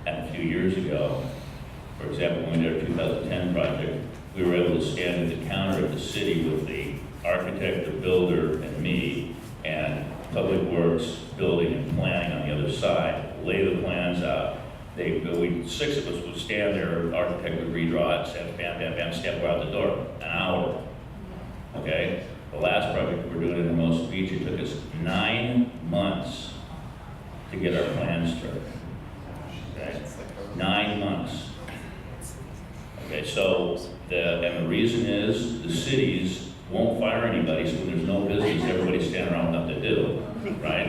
and a few years ago, for example, when we did our 2010 project, we were able to stand at the counter at the city with the architect, the builder, and me, and Public Works, building and planning on the other side, lay the plans out. Six of us would stand there, architect would redraw it, step, bam, bam, bam, step out the door, an hour. Okay? The last project we're doing in Hermosa Beach, it took us 9 months to get our plans started. Okay? 9 months. Okay, so the reason is the cities won't fire anybody, so when there's no business, everybody's standing around with nothing to do, right?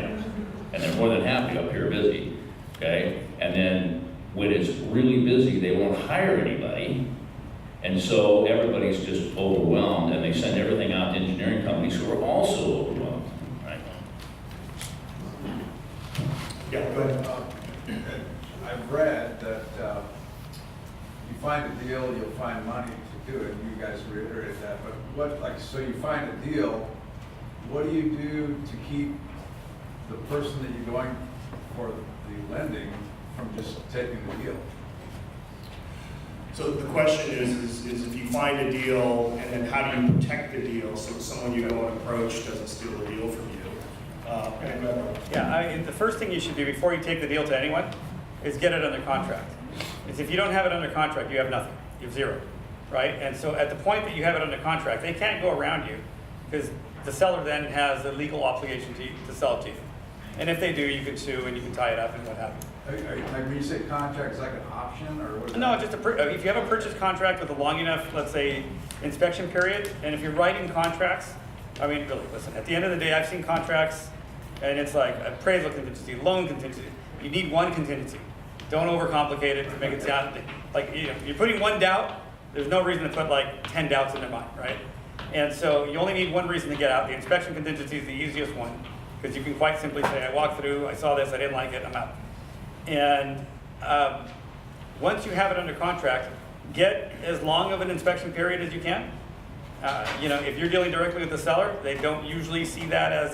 And they're more than happy up here busy, okay? And then when it's really busy, they won't hire anybody, and so everybody's just overwhelmed, and they send everything out to engineering companies who are also overwhelmed, right? Yeah, go ahead. I've read that you find a deal, you'll find money to do it. You guys reiterated that, but so you find a deal, what do you do to keep the person that you're going for the lending from just taking the deal? So the question is if you find a deal, and then how do you protect the deal so someone you go and approach doesn't steal the deal from you? Yeah, the first thing you should do before you take the deal to anyone is get it under contract. Because if you don't have it under contract, you have nothing. You have zero, right? And so at the point that you have it under contract, they can't go around you because the seller then has a legal obligation to sell it to you. And if they do, you can sue and you can tie it up and what have you. Like when you say contract, is like an option, or what? No, just if you have a purchase contract with a long enough, let's say, inspection period, and if you're writing contracts, I mean, really, listen, at the end of the day, I've seen contracts, and it's like appraisal contingency, loan contingency. You need one contingency. Don't overcomplicate it to make it sound like you're putting one doubt. There's no reason to put like 10 doubts in their mind, right? And so you only need one reason to get out. The inspection contingency is the easiest one because you can quite simply say, I walked through, I saw this, I didn't like it, I'm out. And once you have it under contract, get as long of an inspection period as you can. If you're dealing directly with the seller, they don't usually see that as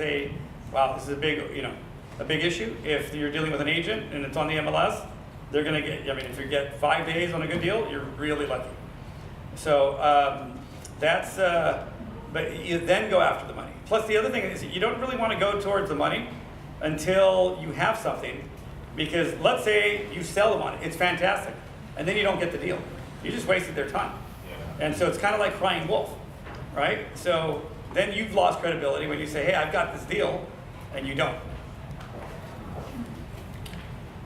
wow, this is a big issue. If you're dealing with an agent and it's on the MLS, they're going to get, if you get 5 days on a good deal, you're really lucky. So but you then go after the money. Plus the other thing is you don't really want to go towards the money until you have something. Because let's say you sell them on it, it's fantastic, and then you don't get the deal. You just wasted their time. Yeah. And so it's kind of like crying wolf, right? So then you've lost credibility when you say, hey, I've got this deal, and you don't.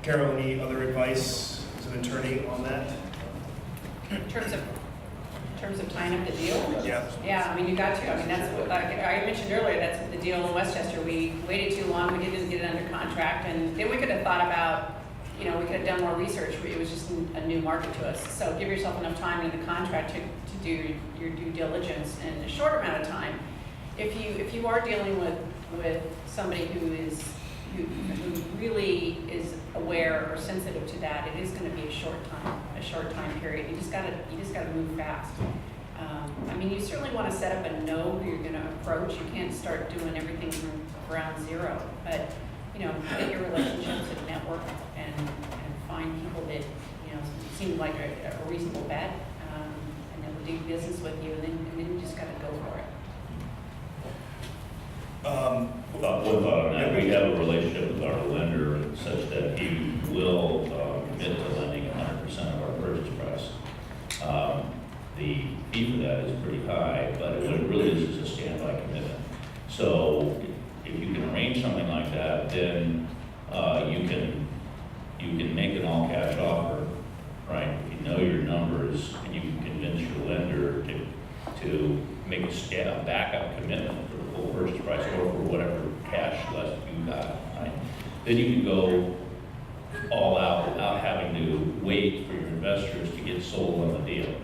Carol, any other advice as an attorney on that? In terms of tying up the deal? Yeah. Yeah, I mean, you got to. I mean, that's what, like I mentioned earlier, that's the deal in Westchester. We waited too long, we didn't get it under contract, and then we could have thought about, we could have done more research. It was just a new market to us. So give yourself enough time in the contract to do your due diligence in a short amount of time. If you are dealing with somebody who really is aware or sensitive to that, it is going to be a short time period. You just got to move fast. You certainly want to set up a know who you're going to approach. You can't start doing everything from ground zero, but get your relationships and network and find people that seem like a reasonable bet. do business with you, and then you just gotta go for it. One thought on that, we have a relationship with our lender such that he will commit to lending 100% of our purchase price. The fee for that is pretty high, but what it really is a standby commitment. So if you can arrange something like that, then you can make an all-cash offer, right? If you know your numbers and you can convince your lender to make a backup commitment for the full purchase price or for whatever cash left you got, right? Then you can go all out without having to wait for your investors to get sold on the deal.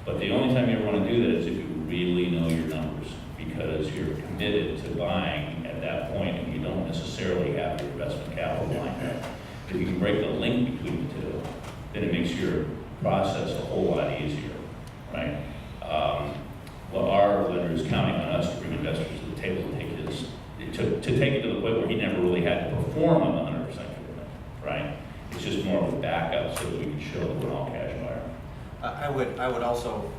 But the only time you ever want to do that is if you really know your numbers, because you're committed to buying at that point and you don't necessarily have your investment capital lined up. If you can break the link between the two, then it makes your process a whole lot easier, right? Well, our lender is counting on us to bring investors to the table to take it to the point where he never really had to perform on the 100% commitment, right? It's just more of a backup so that we can show that we're an all-cash buyer. I would also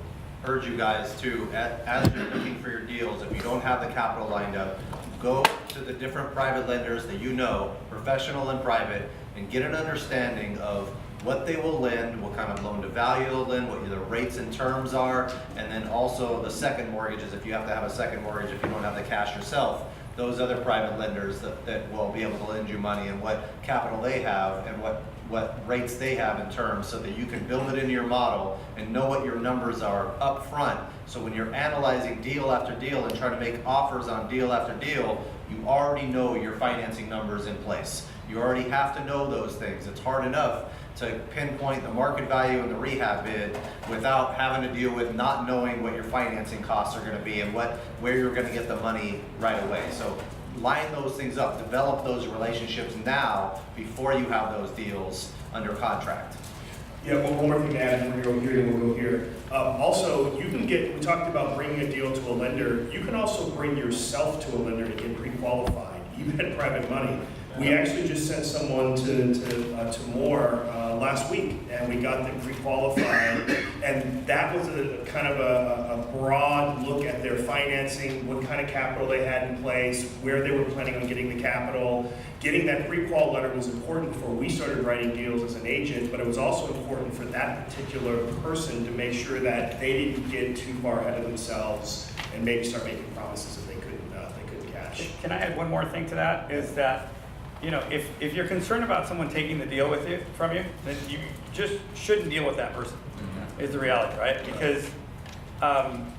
urge you guys to, as you're looking for your deals, if you don't have the capital lined up, go to the different private lenders that you know, professional and private, and get an understanding of what they will lend, what kind of loan to value they'll lend, what the rates and terms are, and then also the second mortgages, if you have to have a second mortgage, if you don't have the cash yourself, those other private lenders that will be able to lend you money and what capital they have and what rates they have in terms, so that you can build it into your model and know what your numbers are up front. So when you're analyzing deal after deal and trying to make offers on deal after deal, you already know your financing numbers in place. You already have to know those things. It's hard enough to pinpoint the market value and the rehab bid without having to deal with not knowing what your financing costs are going to be and where you're going to get the money right away. So line those things up, develop those relationships now before you have those deals under contract. Yeah, one more thing to add, and we'll go here and we'll go here. Also, you can we talked about bringing a deal to a lender. You can also bring yourself to a lender to get pre-qualified, even at private money. We actually just sent someone to Moore last week, and we got them pre-qualified, and that was a kind of a broad look at their financing, what kind of capital they had in place, where they were planning on getting the capital. Getting that pre-qual letter was important before we started writing deals as an agent, but it was also important for that particular person to make sure that they didn't get too far ahead of themselves and maybe start making promises that they couldn't cash. Can I add one more thing to that? Is that, you know, if you're concerned about someone taking the deal from you, then you just shouldn't deal with that person, is the reality, right? Because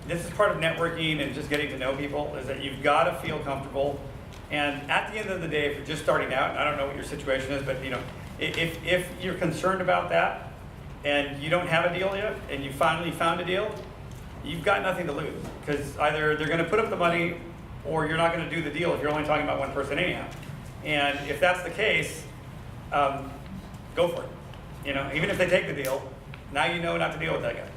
this is part of networking and just getting to know people, is that you've got to feel comfortable. And at the end of the day, if you're just starting out, I don't know what your situation is, but you know, if you're concerned about that and you don't have a deal yet and you finally found a deal, you've got nothing to lose, because either they're going to put up the money or you're not going to do the deal if you're only talking about one person anyhow. And if that's the case, go for it. You know, even if they take the deal, now you know not to deal with that guy.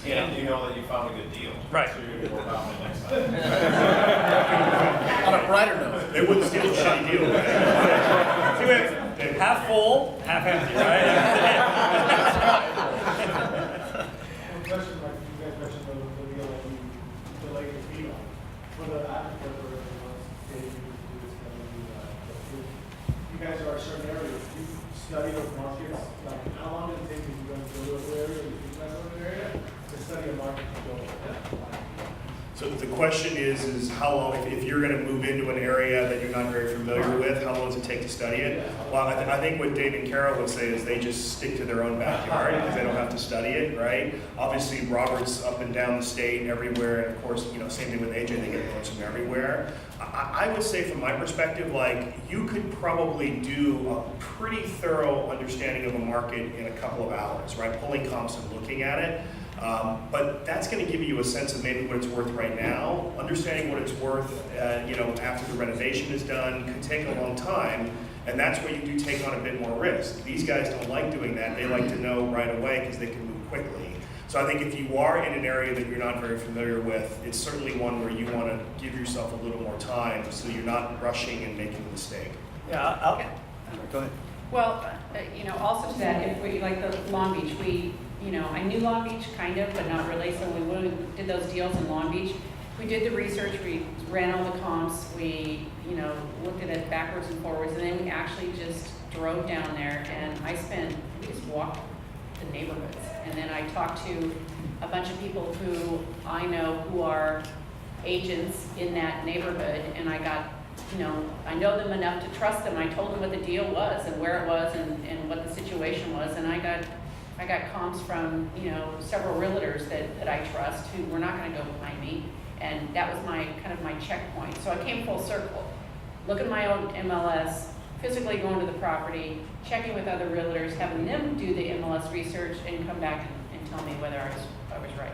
You know? And you know that you found a good deal. Right. So you're going to be more confident next time. On a brighter note. They wouldn't steal a shitty deal. Half full, half empty, right? One question, like you guys mentioned the deal that you delayed the fee on. For the applicant or everyone else, say you do this kind of you guys are a certain area. Do you study those markets? Like how long does it take you to go to a local area? If you guys go to an area to study a market to go with that? So the question is how long, if you're going to move into an area that you're not very familiar with, how long does it take to study it? Well, I think what Dave and Carol would say is they just stick to their own backyard because they don't have to study it, right? Obviously, Robert's up and down the state, everywhere, and of course, you know, same thing with AJ, they get loans from everywhere. I would say from my perspective, like, you could probably do a pretty thorough understanding of a market in a couple of hours, right? Pulling comps and looking at it. But that's going to give you a sense of maybe what it's worth right now. Understanding what it's worth, you know, after the renovation is done could take a long time, and that's where you do take on a bit more risk. These guys don't like doing that. They like to know right away because they can move quickly. So I think if you are in an area that you're not very familiar with, it's certainly one where you want to give yourself a little more time so you're not rushing and making a mistake. Yeah, go ahead. Well, you know, also to that, if we, like the Long Beach, you know, I knew Long Beach kind of, but not really, so we did those deals in Long Beach. We did the research, we ran all the comps, we, you know, looked at it backwards and forwards, and then we actually just drove down there, and we just walked the neighborhoods. And then I talked to a bunch of people who I know who are agents in that neighborhood, and I got, you know, I know them enough to trust them. I told them what the deal was and where it was and what the situation was, and I got comps from, you know, several realtors that I trust who were not gonna go behind me, and that was my kind of my checkpoint. So I came full circle, looking at my own MLS, physically going to the property, checking with other realtors, having them do the MLS research and come back and tell me whether I was right.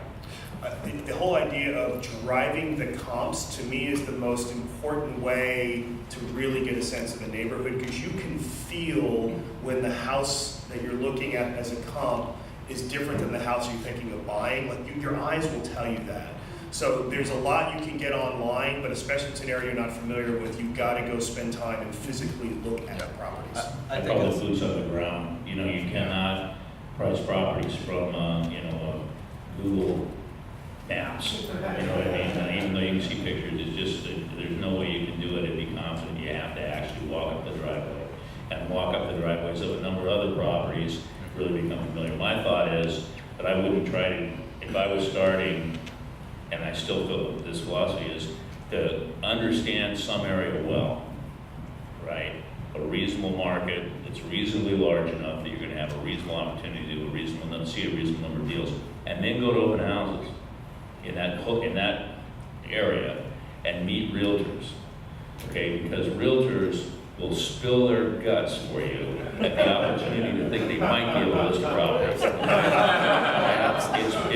The whole idea of driving the comps, to me, is the most important way to really get a sense of a neighborhood, because you can feel when the house that you're looking at as a comp is different than the house you're thinking of buying. Like, your eyes will tell you that. So there's a lot you can get online, but especially if it's an area you're not familiar with, you've got to go spend time and physically look at the properties. I think it's boots on the ground. You know, you cannot price properties from, you know, Google Maps. You know what I mean? And even though you can see pictures, it's just, there's no way you can do it and be confident. You have to actually walk up the driveway. And walk up the driveways of a number of other properties really become familiar. My thought is that I wouldn't try to, if I was starting, and I still feel this philosophy is to understand some area well, right? A reasonable market that's reasonably large enough that you're going to have a reasonable opportunity to do a reasonable, see a reasonable number of deals, and then go to open houses in that area and meet realtors, okay? Because realtors will spill their guts for you at the opportunity to think they might be able to list a property.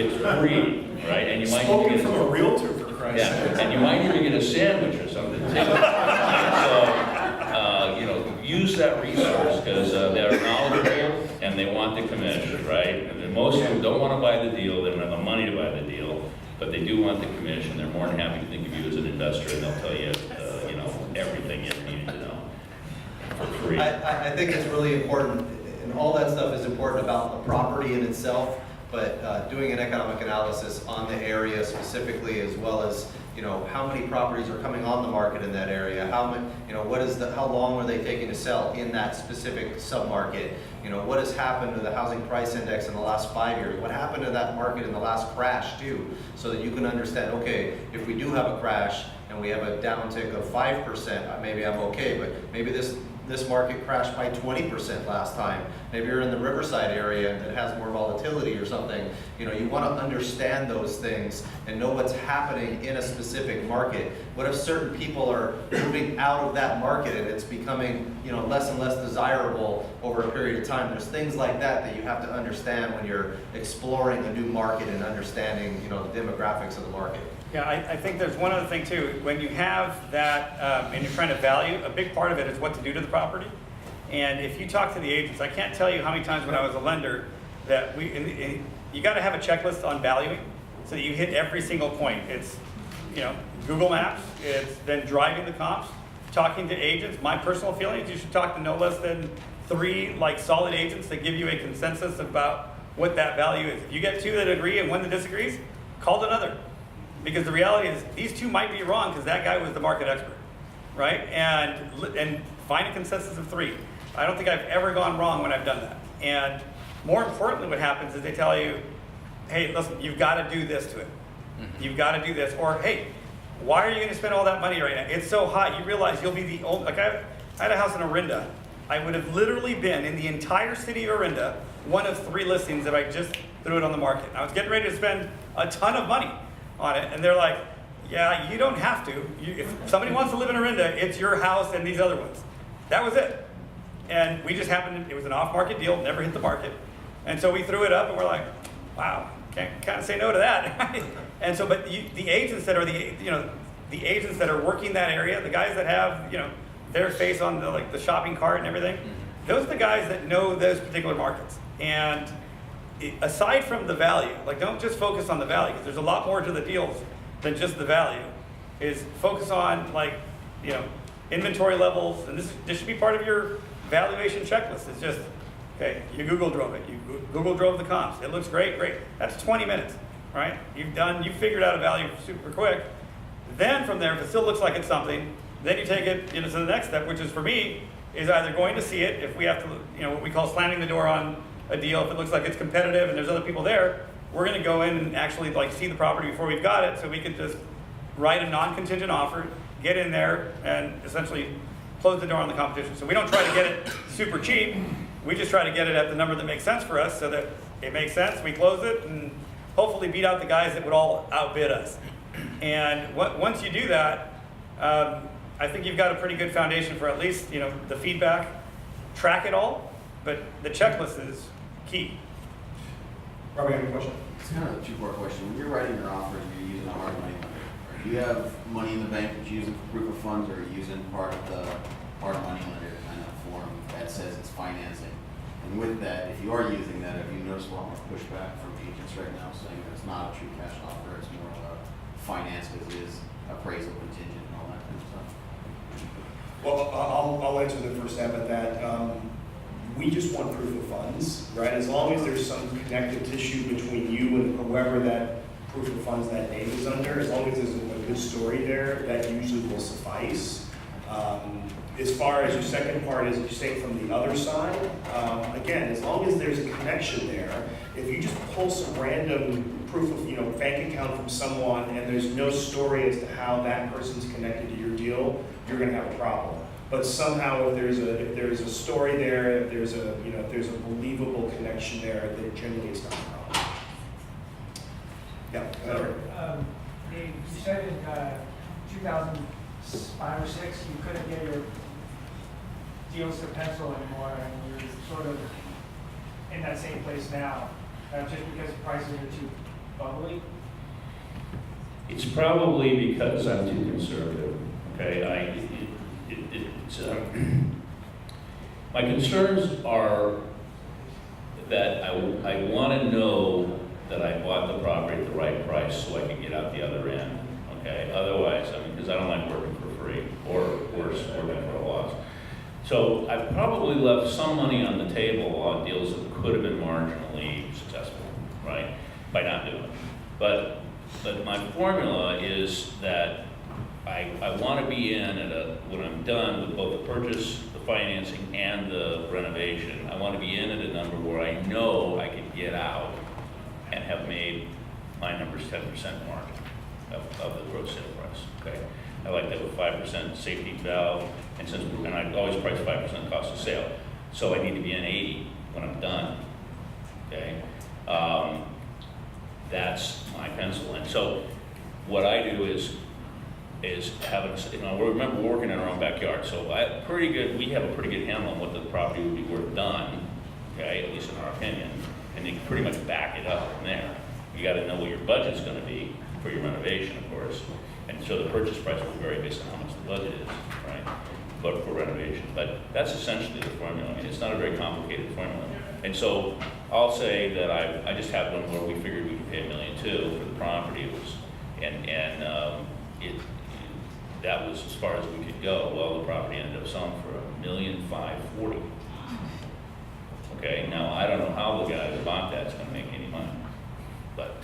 It's free. Right, and you might Spoken even from a realtor, for Christ's sake. and you might even get a sandwich or something too. So, you know, use that resource because they're knowledgeable and they want the commission, right? And most of them don't want to buy the deal; they don't have the money to buy the deal, but they do want the commission. They're more than happy to think of you as an investor, and they'll tell you, you know, everything you need to know for free. I think it's really important, and all that stuff is important about the property in itself. But doing an economic analysis on the area specifically, as well as, you know, how many properties are coming on the market in that area, how many, you know, how long are they taking to sell in that specific submarket, you know, what has happened to the housing price index in the last 5 years, what happened to that market in the last crash too, so that you can understand, okay, if we do have a crash and we have a downtick of 5%, maybe I'm okay, but maybe this market crashed by 20% last time. Maybe you're in the Riverside area and it has more volatility or something. You know, you want to understand those things and know what's happening in a specific market. What if certain people are moving out of that market and it's becoming, you know, less and less desirable over a period of time? There's things like that you have to understand when you're exploring a new market and understanding, you know, the demographics of the market. Yeah, I think there's one other thing too. When you have that and you're trying to value, a big part of it is what to do to the property. And if you talk to the agents, I can't tell you how many times when I was a lender that you got to have a checklist on valuing so that you hit every single point. It's, you know, Google Maps, it's then driving the comps, talking to agents. My personal feeling is you should talk to no less than 3 like solid agents that give you a consensus about what that value is. If you get 2 that agree and 1 that disagrees, call another. Because the reality is these 2 might be wrong because that guy was the market expert, right? And find a consensus of 3. I don't think I've ever gone wrong when I've done that. And more importantly, what happens is they tell you, hey, listen, you've got to do this to it. You've got to do this. Or, hey, why are you going to spend all that money right now? It's so hot. You realize you'll be the only, like I had a house in Orinda. I would have literally been in the entire city of Orinda, one of 3 listings that I just threw it on the market. And I was getting ready to spend a ton of money on it. And they're like, yeah, you don't have to. If somebody wants to live in Orinda, it's your house and these other ones. That was it. And we just happened, it was an off-market deal, never hit the market. And so we threw it up and we're like, wow, can't kind of say no to that. And so, but the agents that are the agents that are working that area, the guys that have, you know, their face on the shopping cart and everything, those are the guys that know those particular markets. And aside from the value, like don't just focus on the value, because there's a lot more to the deals than just the value. Is focus on inventory levels, and this should be part of your valuation checklist. It's just, Okay, you Google drove it. You Google drove the comps. It looks great, great. That's 20 minutes, right? You figured out a value super quick. Then from there, if it still looks like it's something, then you take it to the next step, which is for me, is either going to see it, if we have to, what we call slamming the door on a deal, if it looks like it's competitive and there's other people there, we're gonna go in and actually see the property before we've got it, so we can just write a non-contingent offer, get in there, and essentially close the door on the competition. So we don't try to get it super cheap, we just try to get it at the number that makes sense for us, so that it makes sense, we close it, and hopefully beat out the guys that would all outbid us. And once you do that, I think you've got a pretty good foundation for at least, the feedback, track it all, but the checklist is key. Robert, you have a question? It's kind of a two-part question. When you're writing your offers, you're using a hard money lender. Do you have money in the bank that you're using for proof of funds, or are you using part of the hard money lender kind of form that says it's financing? And with that, if you are using that, have you noticed a lot more pushback from agents right now saying that it's not a true cash offer, it's more of a finance because it is appraisal contingent and all that kind of stuff? Well, I'll answer the first stab at that. We just want proof of funds, right? As long as there's some connective tissue between you and whoever that proof of funds that name is under, as long as there's a good story there, that usually will suffice. As far as your second part is, if you say from the other side, again, as long as there's a connection there, if you just pull some random proof of bank account from someone and there's no story as to how that person's connected to your deal, you're going to have a problem. But somehow, if there's a story there, if there's a believable connection there, then generally it's not a problem. Yeah. Dave, you said in 2005 or 6 you couldn't get your deals to pencil anymore, and you're sort of in that same place now, just because prices are too bubbly? It's probably because I'm too conservative. Okay, my concerns are that I want to know that I bought the property at the right price so I can get out the other end. Okay, otherwise, because I don't like working for free or worse, working for a loss. So I probably left some money on the table on deals that could have been marginally successful, right, by not doing it. But my formula is that I want to be in when I'm done with both the purchase, the financing, and the renovation, I want to be in at a number where I know I can get out and have made my numbers 10% mark of the gross sale price. Okay, I like that with 5% safety valve, and I always price 5% cost of sale, so I need to be in 80 when I'm done. Okay, that's my pencil in. So what I do is having, remember we're working in our own backyard, so we have a pretty good handle on what the property would be worth done, okay, at least in our opinion, and you can pretty much back it up from there. You got to know what your budget's going to be for your renovation, of course, and so the purchase price will vary based on how much the budget is, right, but for renovation. But that's essentially the formula. It's not a very complicated formula. And so I'll say that I just have one where we figured we could pay $1.2 million for the property. It was, that was as far as we could go. Well, the property ended up selling for $1,540,000. Okay, now I don't know how the guy that bought that's going to make any money, but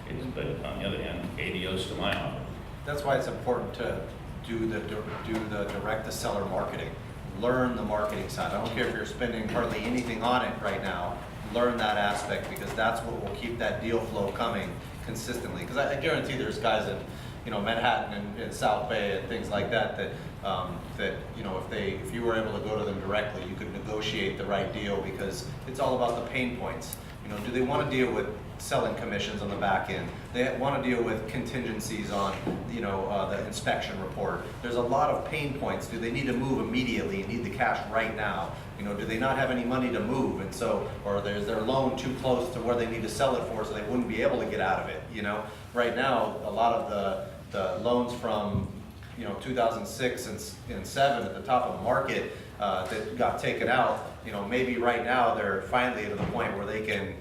on the other hand, adios to my offer. That's why it's important to do the direct to seller marketing. Learn the marketing side. I don't care if you're spending hardly anything on it right now. Learn that aspect, because that's what will keep that deal flow coming consistently. Because I guarantee there's guys in Manhattan and South Bay and things like that if you were able to go to them directly, you could negotiate the right deal, because it's all about the pain points. Do they want to deal with selling commissions on the back end? They want to deal with contingencies on, the inspection report. There's a lot of pain points. Do they need to move immediately and need the cash right now? Do they not have any money to move? And so, or there's their loan too close to where they need to sell it for, so they wouldn't be able to get out of it. Right now, a lot of the loans from 2006 and 2007 at the top of the market that got taken out, maybe right now they're finally to the point where they can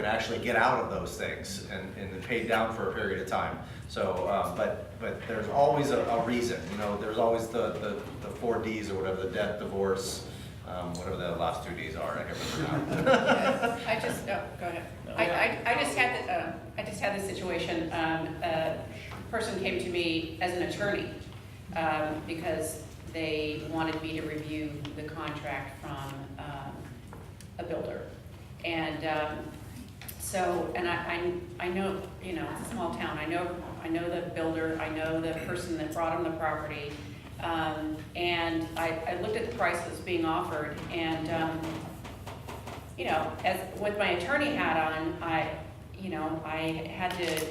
actually get out of those things and pay down for a period of time. So, but there's always a reason. There's always the 4 Ds or whatever: the death, divorce, whatever the last two Ds are, I can't remember now. I just, oh, go ahead. I just had this situation. A person came to me as an attorney because they wanted me to review the contract from a builder. And and I know, you know, it's a small town. I know the builder. I know the person that brought him the property. And I looked at the price that was being offered, and you know, as with my attorney hat on, I had to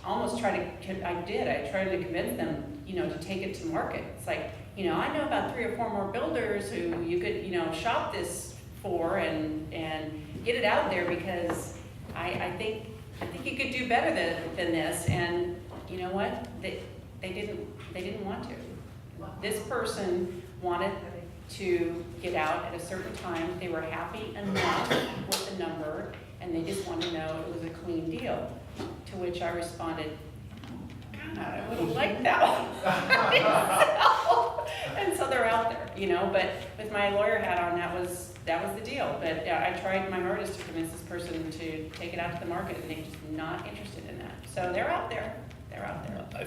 almost try to convince them, you know, to take it to market. It's like, you know, I know about 3 or 4 more builders who you could, you know, shop this for and get it out there, because I think you could do better than this. And you know what? They didn't want to. This person wanted to get out at a certain time. They were happy enough with the number, and they just wanted to know it was a clean deal. To which I responded, God, I wouldn't like that. And so they're out there, you know. But with my lawyer hat on, that was the deal. But I tried my hardest to convince this person to take it out to the market, and they're just not interested in that. So they're out there. They're out there. I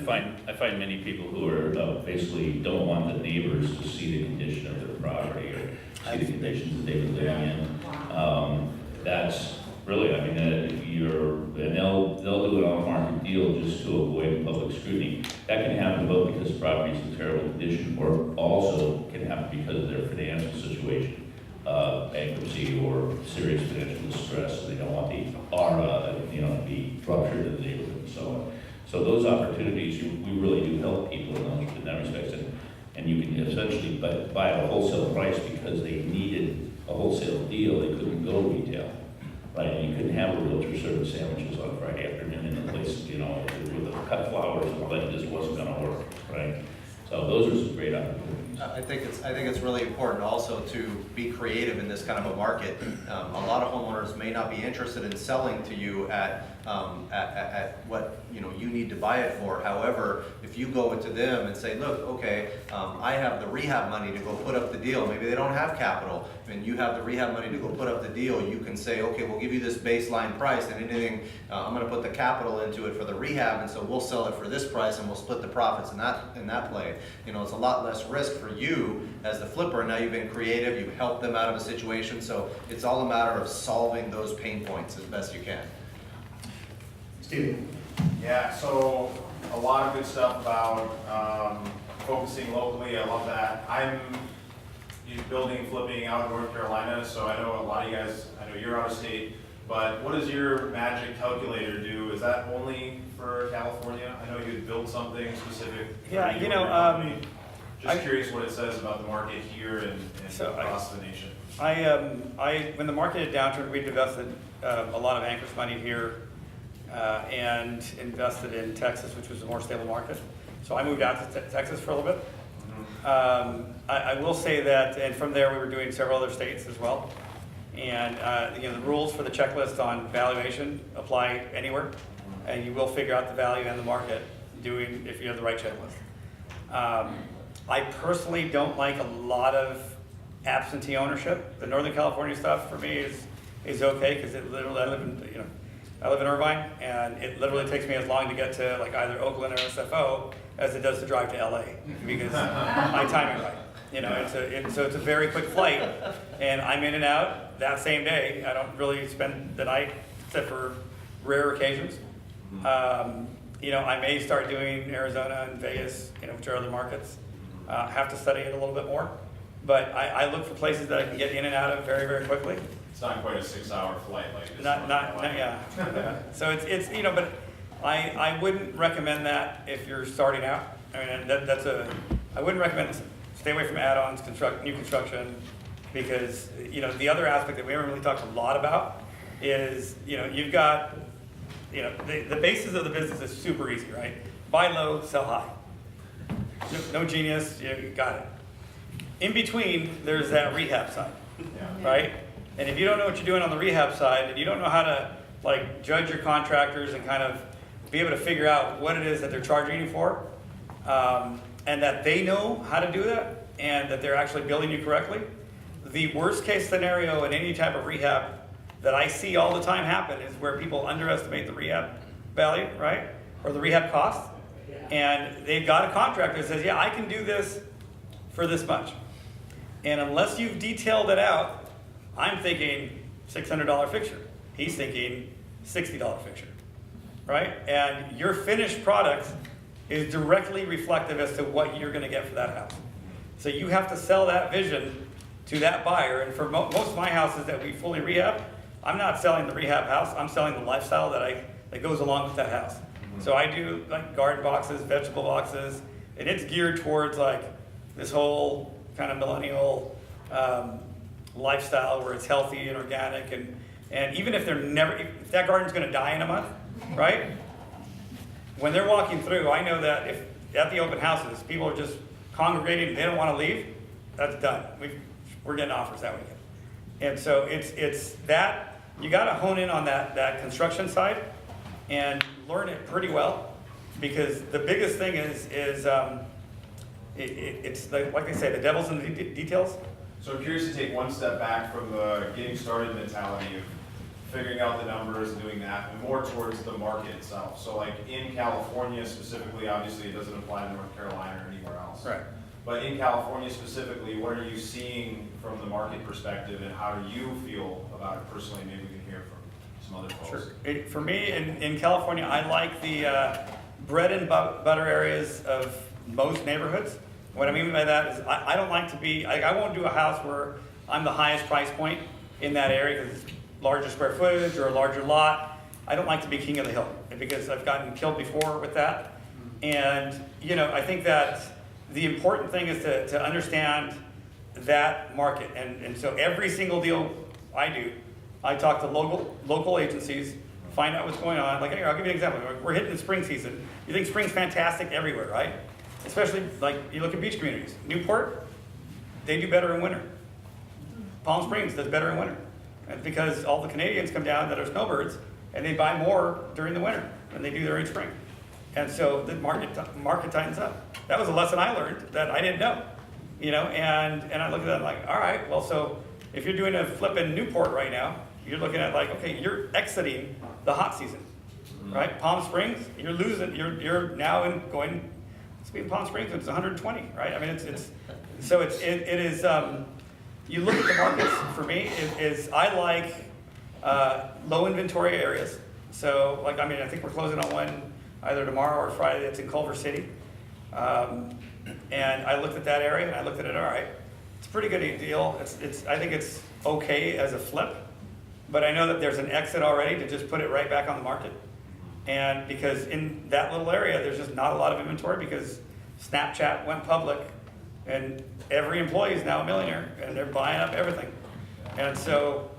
find many people who are basically don't want the neighbors to see the condition of their property or see the conditions that they were living in. That's really, I mean, and they'll do an off-market deal just to avoid public scrutiny. That can happen both because the property is in terrible condition, or also can happen because of their financial situation, bankruptcy or serious financial distress. So they don't want the aura, you know, to be ruptured in the neighborhood and so on. So those opportunities, we really do help people in that respect, and you can essentially buy at a wholesale price because they needed a wholesale deal. They couldn't go retail, right? And you couldn't have a realtor serving sandwiches on Friday afternoon in the place, you know, with the cut flowers and all that. It just wasn't going to work, right? So those are some great opportunities. I think it's really important also to be creative in this kind of a market. A lot of homeowners may not be interested in selling to you at what you need to buy it for. However, if you go to them and say, look, okay, I have the rehab money to go put up the deal. Maybe they don't have capital, and you have the rehab money to go put up the deal. You can say, okay, we'll give you this baseline price, and anything I'm going to put the capital into it for the rehab, and so we'll sell it for this price, and we'll split the profits in that play. You know, it's a lot less risk for you as the flipper. And now you've been creative. You've helped them out of a situation. So it's all a matter of solving those pain points as best you can. Steve. Yeah, so a lot of good stuff about focusing locally. I love that. I'm building, flipping out in North Carolina, so I know a lot of you guys, I know you're out of state, but what does your magic calculator do? Is that only for California? I know you'd build something specific. Yeah, you know, just curious what it says about the market here and across the nation. When the market had downturned, we'd invested a lot of anchors money here and invested in Texas, which was a more stable market. So I moved out to Texas for a little bit. I will say that, and from there we were doing several other states as well. And the rules for the checklist on valuation apply anywhere, and you will figure out the value and the market if you have the right checklist. I personally don't like a lot of absentee ownership. The Northern California stuff for me is okay, because it literally, I live in Irvine, and it literally takes me as long to get to like either Oakland or SFO as it does to drive to LA, because I time it right. You know, so it's a very quick flight, and I'm in and out that same day. I don't really spend the night except for rare occasions. I may start doing Arizona and Vegas, which are other markets. Have to study it a little bit more, but I look for places that I can get in and out of very, very quickly. It's not quite a 6-hour flight like this. Yeah. So it's but I wouldn't recommend that if you're starting out. I mean, I wouldn't recommend stay away from add-ons, new construction, because the other aspect that we haven't really talked a lot about is you've got the basis of the business is super easy, right? Buy low, sell high. No genius, you got it. In between, there's that rehab side, right? And if you don't know what you're doing on the rehab side, and you don't know how to judge your contractors and kind of be able to figure out what it is that they're charging you for, and that they know how to do that, and that they're actually billing you correctly, the worst case scenario in any type of rehab that I see all the time happen is where people underestimate the rehab value, right? Or the rehab cost. And they've got a contractor that says, yeah, I can do this for this much. And unless you've detailed it out, I'm thinking $600 fixture. He's thinking $60 fixture, right? And your finished product is directly reflective as to what you're gonna get for that house. So you have to sell that vision to that buyer. And for most of my houses that we fully rehab, I'm not selling the rehab house, I'm selling the lifestyle that goes along with that house. So I do like garden boxes, vegetable boxes, and it's geared towards like this whole kind of millennial lifestyle where it's healthy and organic, and even if if that garden's gonna die in a month, right? When they're walking through, I know that if at the open houses, people are just congregating and they don't wanna leave, that's done. We're getting offers that weekend. And so it's that, you gotta hone in on that construction side and learn it pretty well, because the biggest thing is it's like they say, the devil's in the details. So I'm curious to take one step back from the getting started mentality of figuring out the numbers and doing that, and more towards the market itself. So like in California specifically, obviously it doesn't apply to North Carolina or anywhere else. Right. But in California specifically, what are you seeing from the market perspective, and how do you feel about it personally? Maybe we can hear from some other folks. Sure. For me, in California, I like the bread and butter areas of most neighborhoods. What I mean by that is I don't like to be, I won't do a house where I'm the highest price point in that area because it's larger square footage or a larger lot. I don't like to be king of the hill because I've gotten killed before with that. And, I think that the important thing is to understand that market. And so every single deal I do, I talk to local agencies, find out what's going on. Like, here, I'll give you an example. We're hitting the spring season. You think spring's fantastic everywhere, right? Especially, like, you look at beach communities. Newport, they do better in winter. Palm Springs does better in winter. And because all the Canadians come down that are snowbirds, and they buy more during the winter than they do during spring. And so the market tightens up. That was a lesson I learned that I didn't know. And I looked at that like, all right, well, so if you're doing a flip in Newport right now, you're looking at like, okay, you're exiting the hot season, right? Palm Springs, you're losing, you're now going, speaking of Palm Springs, it's 120, right? I mean, it is, you look at the markets, for me, I like low inventory areas. So, like, I mean, I think we're closing on one either tomorrow or Friday that's in Culver City. And I looked at that area and I looked at it, all right, it's a pretty good deal. I think it's okay as a flip, but I know that there's an exit already to just put it right back on the market. And because in that little area, there's just not a lot of inventory because Snapchat went public and every employee is now a millionaire and they're buying up everything. And so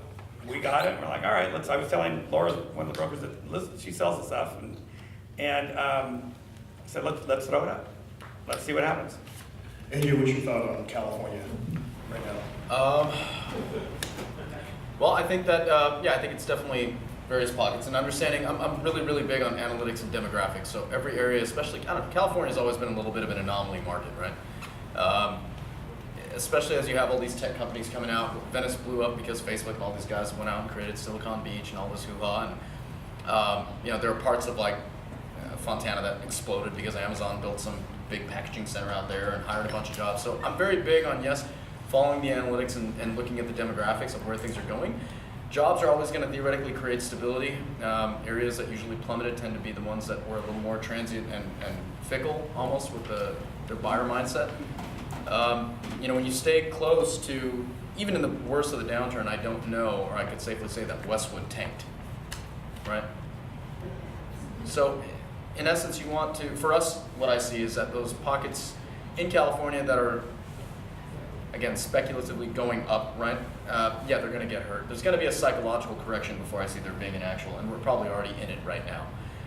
we got it and we're like, all right, I was telling Laura, one of the brokers, that she sells the stuff, and I said, let's throw it up. Let's see what happens. And what's your thought on California right now? Well, I think that, I think it's definitely various pockets. And understanding, I'm really, really big on analytics and demographics. So every area, especially, California's always been a little bit of an anomaly market, right? Especially as you have all these tech companies coming out. Venice blew up because Facebook and all these guys went out and created Silicon Beach and all this hoo-ha. And, there are parts of like Fontana that exploded because Amazon built some big packaging center out there and hired a bunch of jobs. So I'm very big on, following the analytics and looking at the demographics of where things are going. Jobs are always going to theoretically create stability. Areas that usually plummeted tend to be the ones that were a little more transient and fickle, almost, with their buyer mindset. When you stay close to, even in the worst of the downturn, I don't know, or I could safely say that Westwood tanked, right? So, in essence, you want to, for us, what I see is that those pockets in California that are, again, speculatively going up, right? They're going to get hurt. There's going to be a psychological correction before I see there being an actual, and we're probably already in it right now.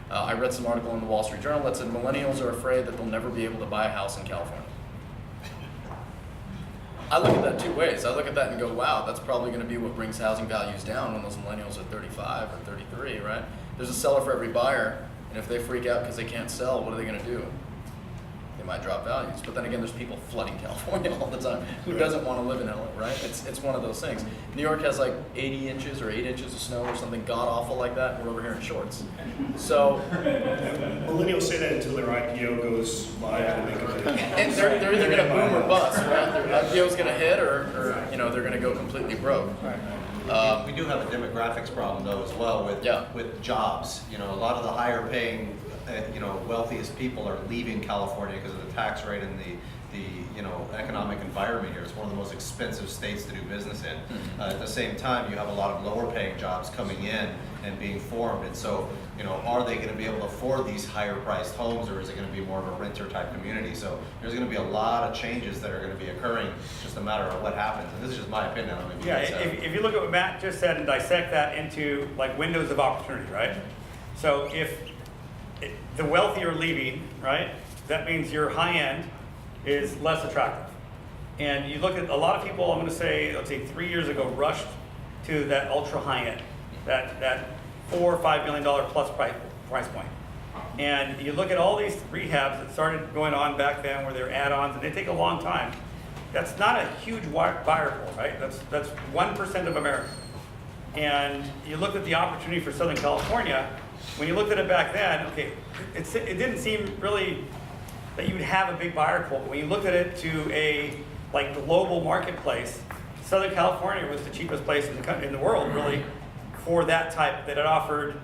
I read some article in the Wall Street Journal that said millennials are afraid that they'll never be able to buy a house in California. I look at that two ways. I look at that and go, wow, that's probably going to be what brings housing values down when those millennials are 35 or 33, right? There's a seller for every buyer, and if they freak out because they can't sell, what are they going to do? They might drop values. But then again, there's people flooding California all the time. Who doesn't want to live in LA, right? It's one of those things. New York has like 80 inches or 8 inches of snow or something god awful like that. We're over here in shorts. So millennials say that until their IPO goes live and they can. and they're either going to boom or bust, right? Their IPO is going to hit, or you know, they're going to go completely broke. We do have a demographics problem though as well with jobs. You know, a lot of the higher paying, wealthiest people are leaving California because of the tax rate and the economic environment here. It's one of the most expensive states to do business in. At the same time, you have a lot of lower paying jobs coming in and being formed. And so, are they going to be able to afford these higher priced homes, or is it going to be more of a renter type community? So there's going to be a lot of changes that are going to be occurring. It's just a matter of what happens. And this is just my opinion. I don't know if you guys have. If you look at what Matt just said and dissect that into like windows of opportunity, right? So if the wealthy are leaving, right, that means your high end is less attractive. And you look at a lot of people, I'm going to say, let's say 3 years ago, rushed to that ultra high end, that $4 or $5 million plus price point. And you look at all these rehabs that started going on back then where they're add-ons, and they take a long time. That's not a huge buyer pool, right? That's 1% of America. And you looked at the opportunity for Southern California. When you looked at it back then, okay, it didn't seem really that you would have a big buyer pool. But when you looked at it to a global marketplace, Southern California was the cheapest place in the world, really, for that type, that it offered,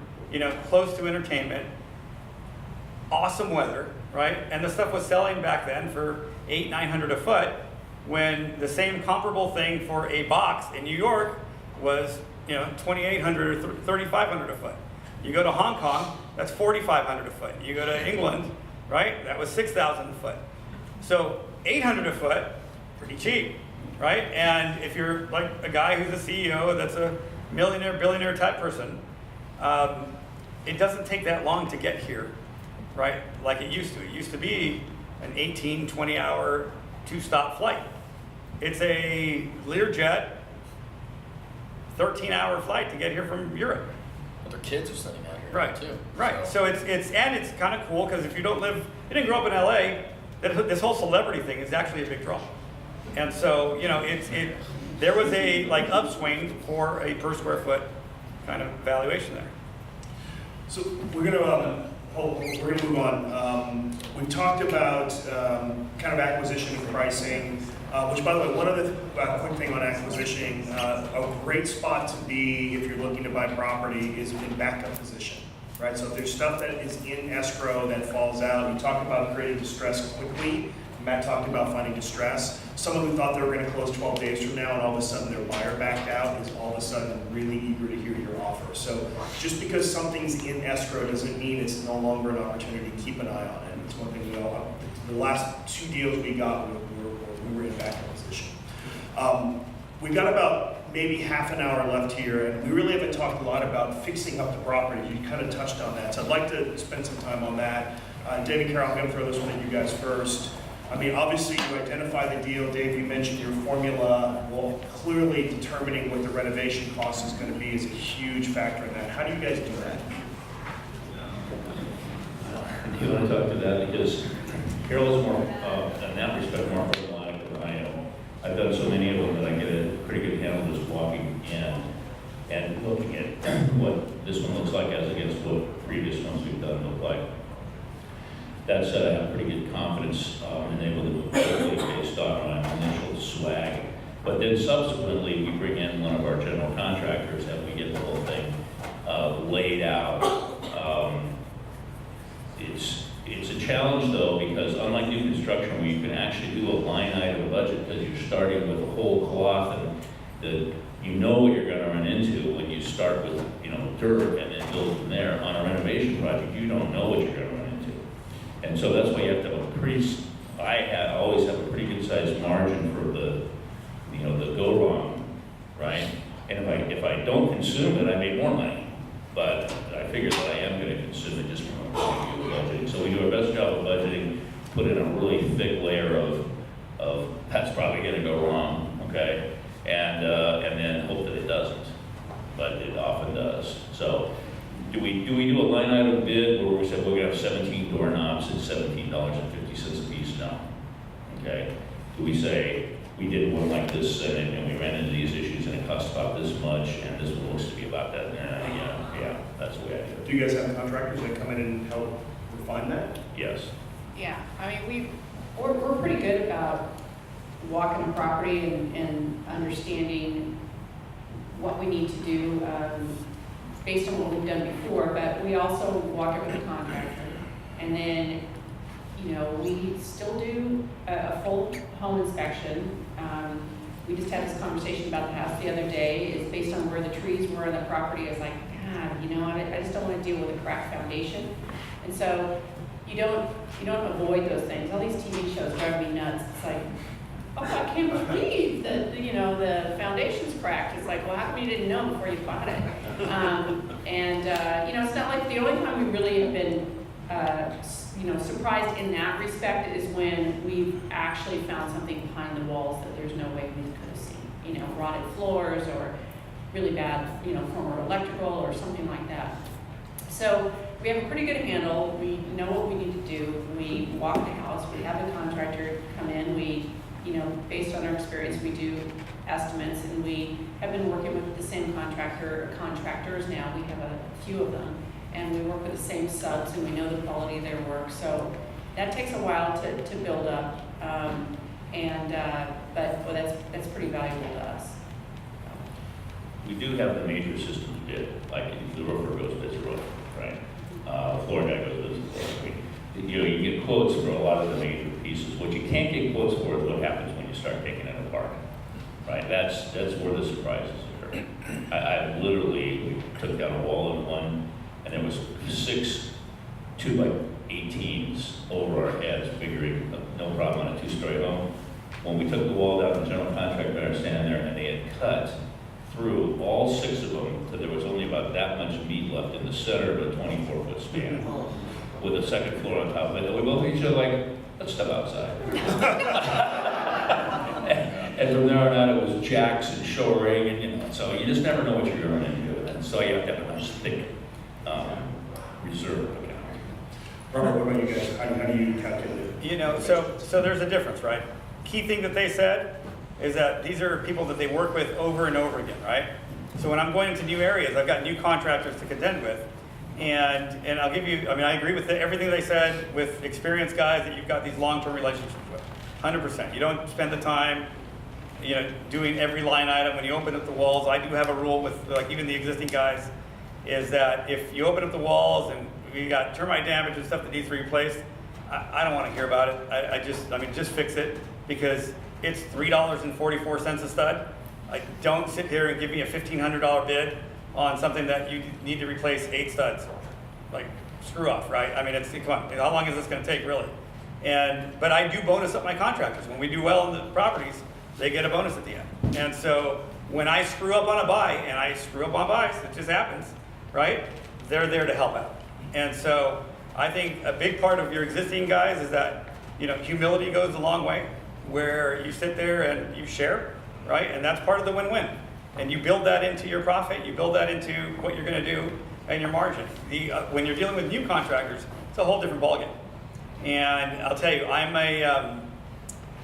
close to entertainment, awesome weather, right? And the stuff was selling back then for $800-900 a foot, when the same comparable thing for a box in New York was, $2,800 or $3,500 a foot. You go to Hong Kong, that's $4,500 a foot. You go to England, right? That was $6,000 a foot. So $800 a foot, pretty cheap, right? And if you're like a guy who's a CEO, that's a millionaire, billionaire type person, it doesn't take that long to get here, right? Like it used to. It used to be an 18, 20-hour, 2-stop flight. It's a Learjet, 13-hour flight to get here from Europe. But their kids are studying out here, right? Too. Right. So it's kind of cool because if you didn't grow up in LA, this whole celebrity thing is actually a big draw. And so there was a upswing for a per square foot kind of valuation there. So we're gonna move on. We've talked about kind of acquisition and pricing, which, by the way, one other quick thing on acquisition, a great spot to be if you're looking to buy property is in backup position, right? So if there's stuff that is in escrow that falls out, you talk about creating distress quickly. Matt talked about finding distress. Someone who thought they were going to close 12 days from now and all of a sudden their buyer backed out is all of a sudden really eager to hear your offer. So just because something's in escrow doesn't mean it's no longer an opportunity to keep an eye on it. It's one thing we all, the last 2 deals we got, we were in backup position. We've got about maybe half an hour left here, and we really haven't talked a lot about fixing up the property. You kind of touched on that, so I'd like to spend some time on that. Dave and Carol, I'm going to throw this one at you guys first. I mean, obviously you identify the deal. Dave, you mentioned your formula. Well, clearly determining what the renovation cost is going to be is a huge factor in that. How do you guys do that? Do you want to talk to that? Because Carol is more, in that respect, more problematic than I am. I've done so many of them that I get a pretty good handle just walking in and looking at what this one looks like as against what previous ones we've done look like. That said, I have pretty good confidence in able to move quickly based on my initial swag. But then subsequently, we bring in one of our general contractors and we get the whole thing laid out. It's a challenge though, because unlike new construction where you can actually do a line item budget because you're starting with a whole cloth and you know what you're going to run into when you start with dirt and then build from there. On a renovation project, you don't know what you're going to run into. And so that's why you have to have I always have a pretty good sized margin for the go wrong, right? And if I don't consume it, I make more money. But I figure that I am going to consume it just from a point of view of budgeting. So we do our best job of budgeting, put in a really thick layer of that's probably going to go wrong, okay? And then hope that it doesn't. But it often does. So do we do a line item bid where we said we're going to have 17 doorknobs at $17.50 a piece? No. Okay? Do we say, we did one like this and we ran into these issues and it costs about this much and this one looks to be about that? Yeah, that's the way I do it. Do you guys have contractors that come in and help refine that? Yes. Yeah, I mean, we're pretty good about walking a property and understanding what we need to do based on what we've done before, but we also walk it with a contractor. And then, you know, we still do a full home inspection. We just had this conversation about the house the other day. It's based on where the trees were on the property. It's like, God, you know, I just don't want to deal with a cracked foundation. And so you don't avoid those things. All these TV shows drive me nuts. It's like, oh, I can't believe that, you know, the foundation's cracked. It's like, well, how come you didn't know before you bought it? You know, it's not like the only time we really have been, you know, surprised in that respect is when we've actually found something behind the walls that there's no way we could have seen. You know, rotted floors or really bad, you know, former electrical or something like that. So we have a pretty good handle. We know what we need to do. We walk the house. We have a contractor come in. We, you know, based on our experience, we do estimates, and we have been working with the same contractors now. We have a few of them, and we work with the same subs, and we know the quality of their work. So that takes a while to build up, but well, that's pretty valuable to us. We do have the major systems bid, like the roofer goes bids a roof, right? Floor guy goes bids a floor. You know, you get quotes for a lot of the major pieces. What you can't get quotes for is what happens when you start taking it apart, right? That's where the surprises occur. I literally took down a wall in one, and there was 6 2x18s over our heads, figuring no problem on a 2-story home. When we took the wall down, the general contractor was standing there, and they had cut through all 6 of them till there was only about that much meat left in the center of a 24-foot span, with a second floor on top of it. And we both looked at each other like, let's step outside. and from there on out, it was jacks and shoring, and you know, so you just never know what you're running into. And so you have to have a nice thick reserve account. Robert, what about you guys? How do you calculate it? You know, so there's a difference, right? Key thing that they said is that these are people that they work with over and over again, right? So when I'm going into new areas, I've got new contractors to contend with. And I'll give you, I mean, I agree with everything they said with experienced guys that you've got these long-term relationships with, 100%. You don't spend the time, you know, doing every line item. When you open up the walls, I do have a rule with, like, even the existing guys, is that if you open up the walls and we got termite damage and stuff that needs to be replaced, I don't want to hear about it. I mean, just fix it, because it's $3.44 a stud. Like, don't sit here and give me a $1,500 bid on something that you need to replace 8 studs. Like, screw off, right? I mean, come on, how long is this going to take, really? But I do bonus up my contractors. When we do well in the properties, they get a bonus at the end. And so when I screw up on a buy, and I screw up on buys, it just happens, right? They're there to help out. And so I think a big part of your existing guys is that, you know, humility goes a long way, where you sit there and you share, right? And that's part of the win-win. And you build that into your profit, you build that into what you're going to do and your margin. When you're dealing with new contractors, it's a whole different ballgame. And I'll tell you, I'm a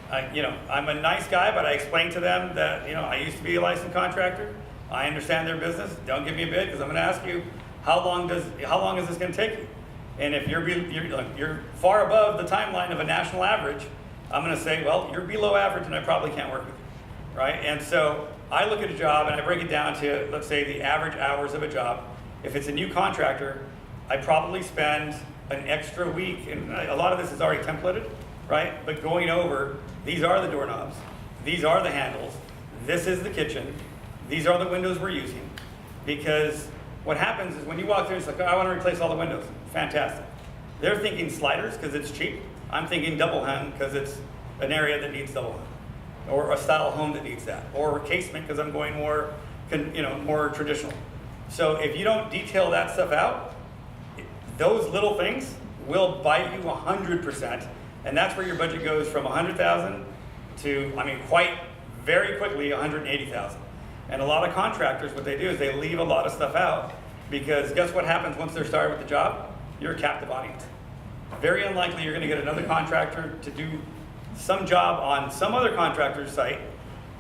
nice guy, but I explain to them that, you know, I used to be a licensed contractor. I understand their business. Don't give me a bid, because I'm going to ask you, how long is this going to take you? And if you're far above the timeline of a national average, I'm going to say, well, you're below average, and I probably can't work with you, right? And so I look at a job and I break it down to, let's say, the average hours of a job. If it's a new contractor, I probably spend an extra week, and a lot of this is already templated, right? But going over, these are the doorknobs, these are the handles, this is the kitchen, these are the windows we're using. Because what happens is when you walk through, it's like, oh, I want to replace all the windows. Fantastic. They're thinking sliders because it's cheap. I'm thinking double hung because it's an area that needs double hung, or a style home that needs that, or casement because I'm going more, more traditional. So if you don't detail that stuff out, those little things will bite you 100%, and that's where your budget goes from 100,000 to, I mean, quite very quickly 180,000. And a lot of contractors, what they do is they leave a lot of stuff out, because guess what happens once they're started with the job? You're a captive audience. very unlikely you're gonna get another contractor to do some job on some other contractor's site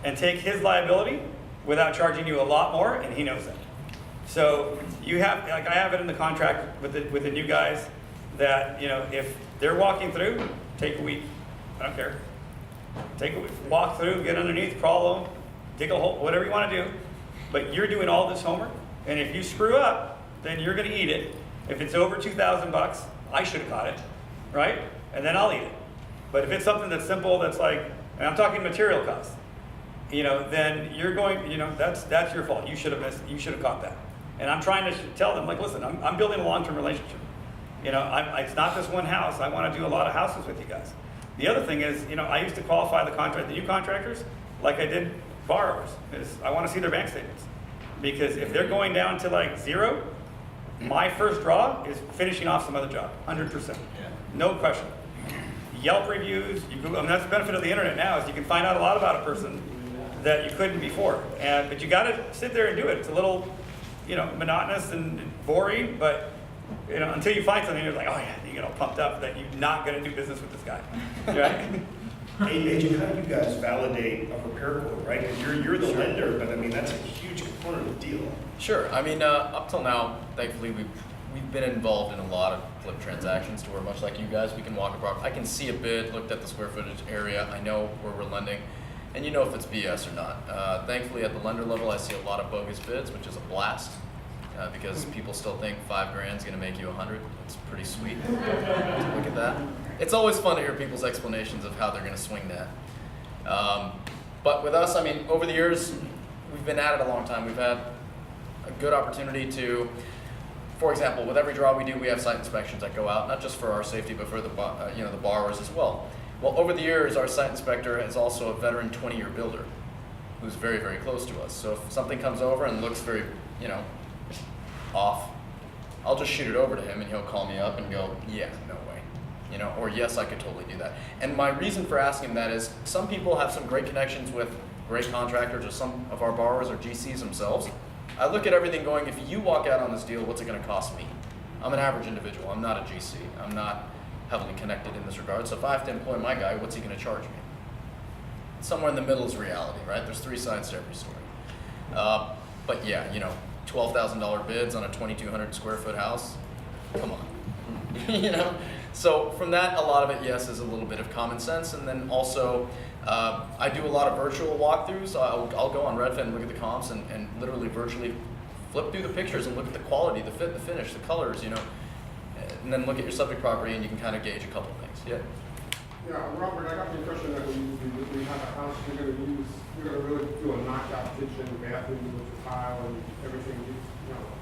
and take his liability without charging you a lot more, and he knows that. So you have, like I have it in the contract with the new guys that, if they're walking through, take a week. I don't care. Take a week, walk through, get underneath, crawl them, dig a hole, whatever you want to do. But you're doing all this homework, and if you screw up, then you're going to eat it. If it's over $2,000, I should have caught it, right? And then I'll eat it. But if it's something that's simple, that's like, and I'm talking material costs, then you're going, that's your fault. You should have caught that. And I'm trying to tell them, like, listen, I'm building a long-term relationship. It's not just one house. I want to do a lot of houses with you guys. The other thing is, I used to qualify the new contractors like I did borrowers. Is I want to see their bank statements. Because if they're going down to like zero, my first draw is finishing off some other job, 100%. No question. Yelp reviews, that's the benefit of the internet now, is you can find out a lot about a person that you couldn't before. But you got to sit there and do it. It's a little, monotonous and boring, but until you find something, you're like, oh yeah, you get all pumped up that you're not going to do business with this guy, right? Agent, how do you guys validate a repair quote, right? Because you're the lender, but I mean that's a huge component of the deal. Sure. I mean, up till now, thankfully, we've been involved in a lot of flip transactions to where, much like you guys, we can walk across. I can see a bid, looked at the square footage area, I know where we're lending, and you know if it's BS or not. Thankfully, at the lender level, I see a lot of bogus bids, which is a blast, because people still think $5,000 is going to make you 100. It's pretty sweet to look at that. It's always fun to hear people's explanations of how they're going to swing that. But with us, I mean, over the years, we've been at it a long time. We've had a good opportunity to, for example, with every draw we do, we have site inspections that go out, not just for our safety, but for the borrowers as well. Well, over the years, our site inspector is also a veteran 20-year builder who's very, very close to us. So if something comes over and looks very, off, I'll just shoot it over to him and he'll call me up and go, yeah, no way. Or yes, I could totally do that. And my reason for asking that is some people have some great connections with great contractors, or some of our borrowers or GCs themselves. I look at everything going, if you walk out on this deal, what's it going to cost me? I'm an average individual. I'm not a GC. I'm not heavily connected in this regard. So if I have to employ my guy, what's he going to charge me? Somewhere in the middle is reality, right? There's three sides to every story. But yeah, $12,000 bids on a 2,200 square foot house. Come on. So from that, a lot of it, yes, is a little bit of common sense. And then also, I do a lot of virtual walkthroughs. So I'll go on Redfin and look at the comps and literally virtually flip through the pictures and look at the quality, the fit, the finish, the colors, and then look at your subject property and you can kind of gauge a couple things. Yeah. Yeah, Robert, I got the impression that when we have a house, you're going to really do a knockout kitchen, bathroom with tile and everything,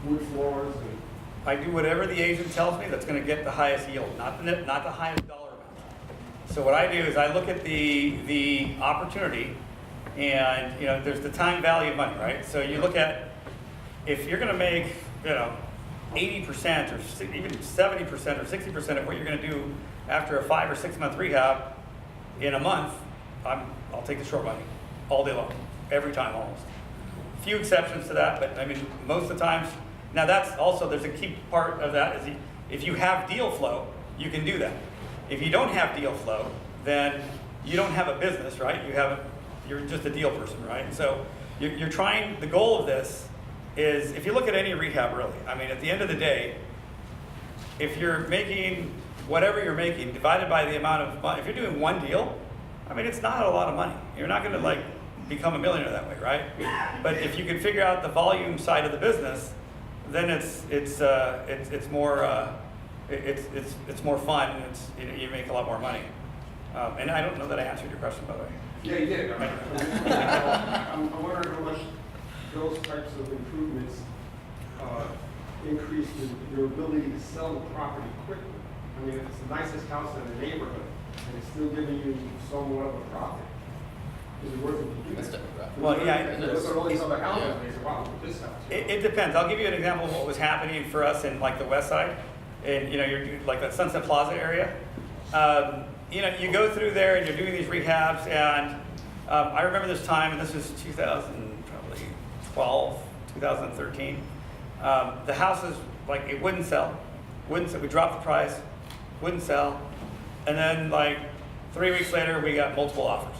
wood floors and. I do whatever the agent tells me that's going to get the highest yield, not the highest dollar amount. So what I do is I look at the opportunity, and there's the time value of money, right? So you look at if you're going to make 80% or even 70% or 60% of what you're going to do after a 5 or 6 month rehab in a month, I'll take the short money all day long, every time almost. A few exceptions to that, but I mean most of the times. Now that's also, there's a key part of that is if you have deal flow, you can do that. If you don't have deal flow, then you don't have a business, right? You're just a deal person, right? So you're trying, the goal of this is, if you look at any rehab really, I mean at the end of the day, if you're making whatever you're making divided by the amount of money, if you're doing one deal, I mean it's not a lot of money. You're not gonna become a millionaire that way, right? But if you can figure out the volume side of the business, then it's more fun, and you make a lot more money. And I don't know that I answered your question, by the way. Yeah, you did. I'm wondering how much those types of improvements increase your ability to sell the property quickly. I mean, if it's the nicest house in the neighborhood, and it's still giving you somewhat of a profit, is it worth it to do that? Well, yeah. It depends. I'll give you an example of what was happening for us in the West Side, and you're like the Sunset Plaza area. You go through there and you're doing these rehabs, and I remember this time, and this was 2012, 2013. The houses it wouldn't sell. We dropped the price. wouldn't sell. And then like 3 weeks later, we got multiple offers.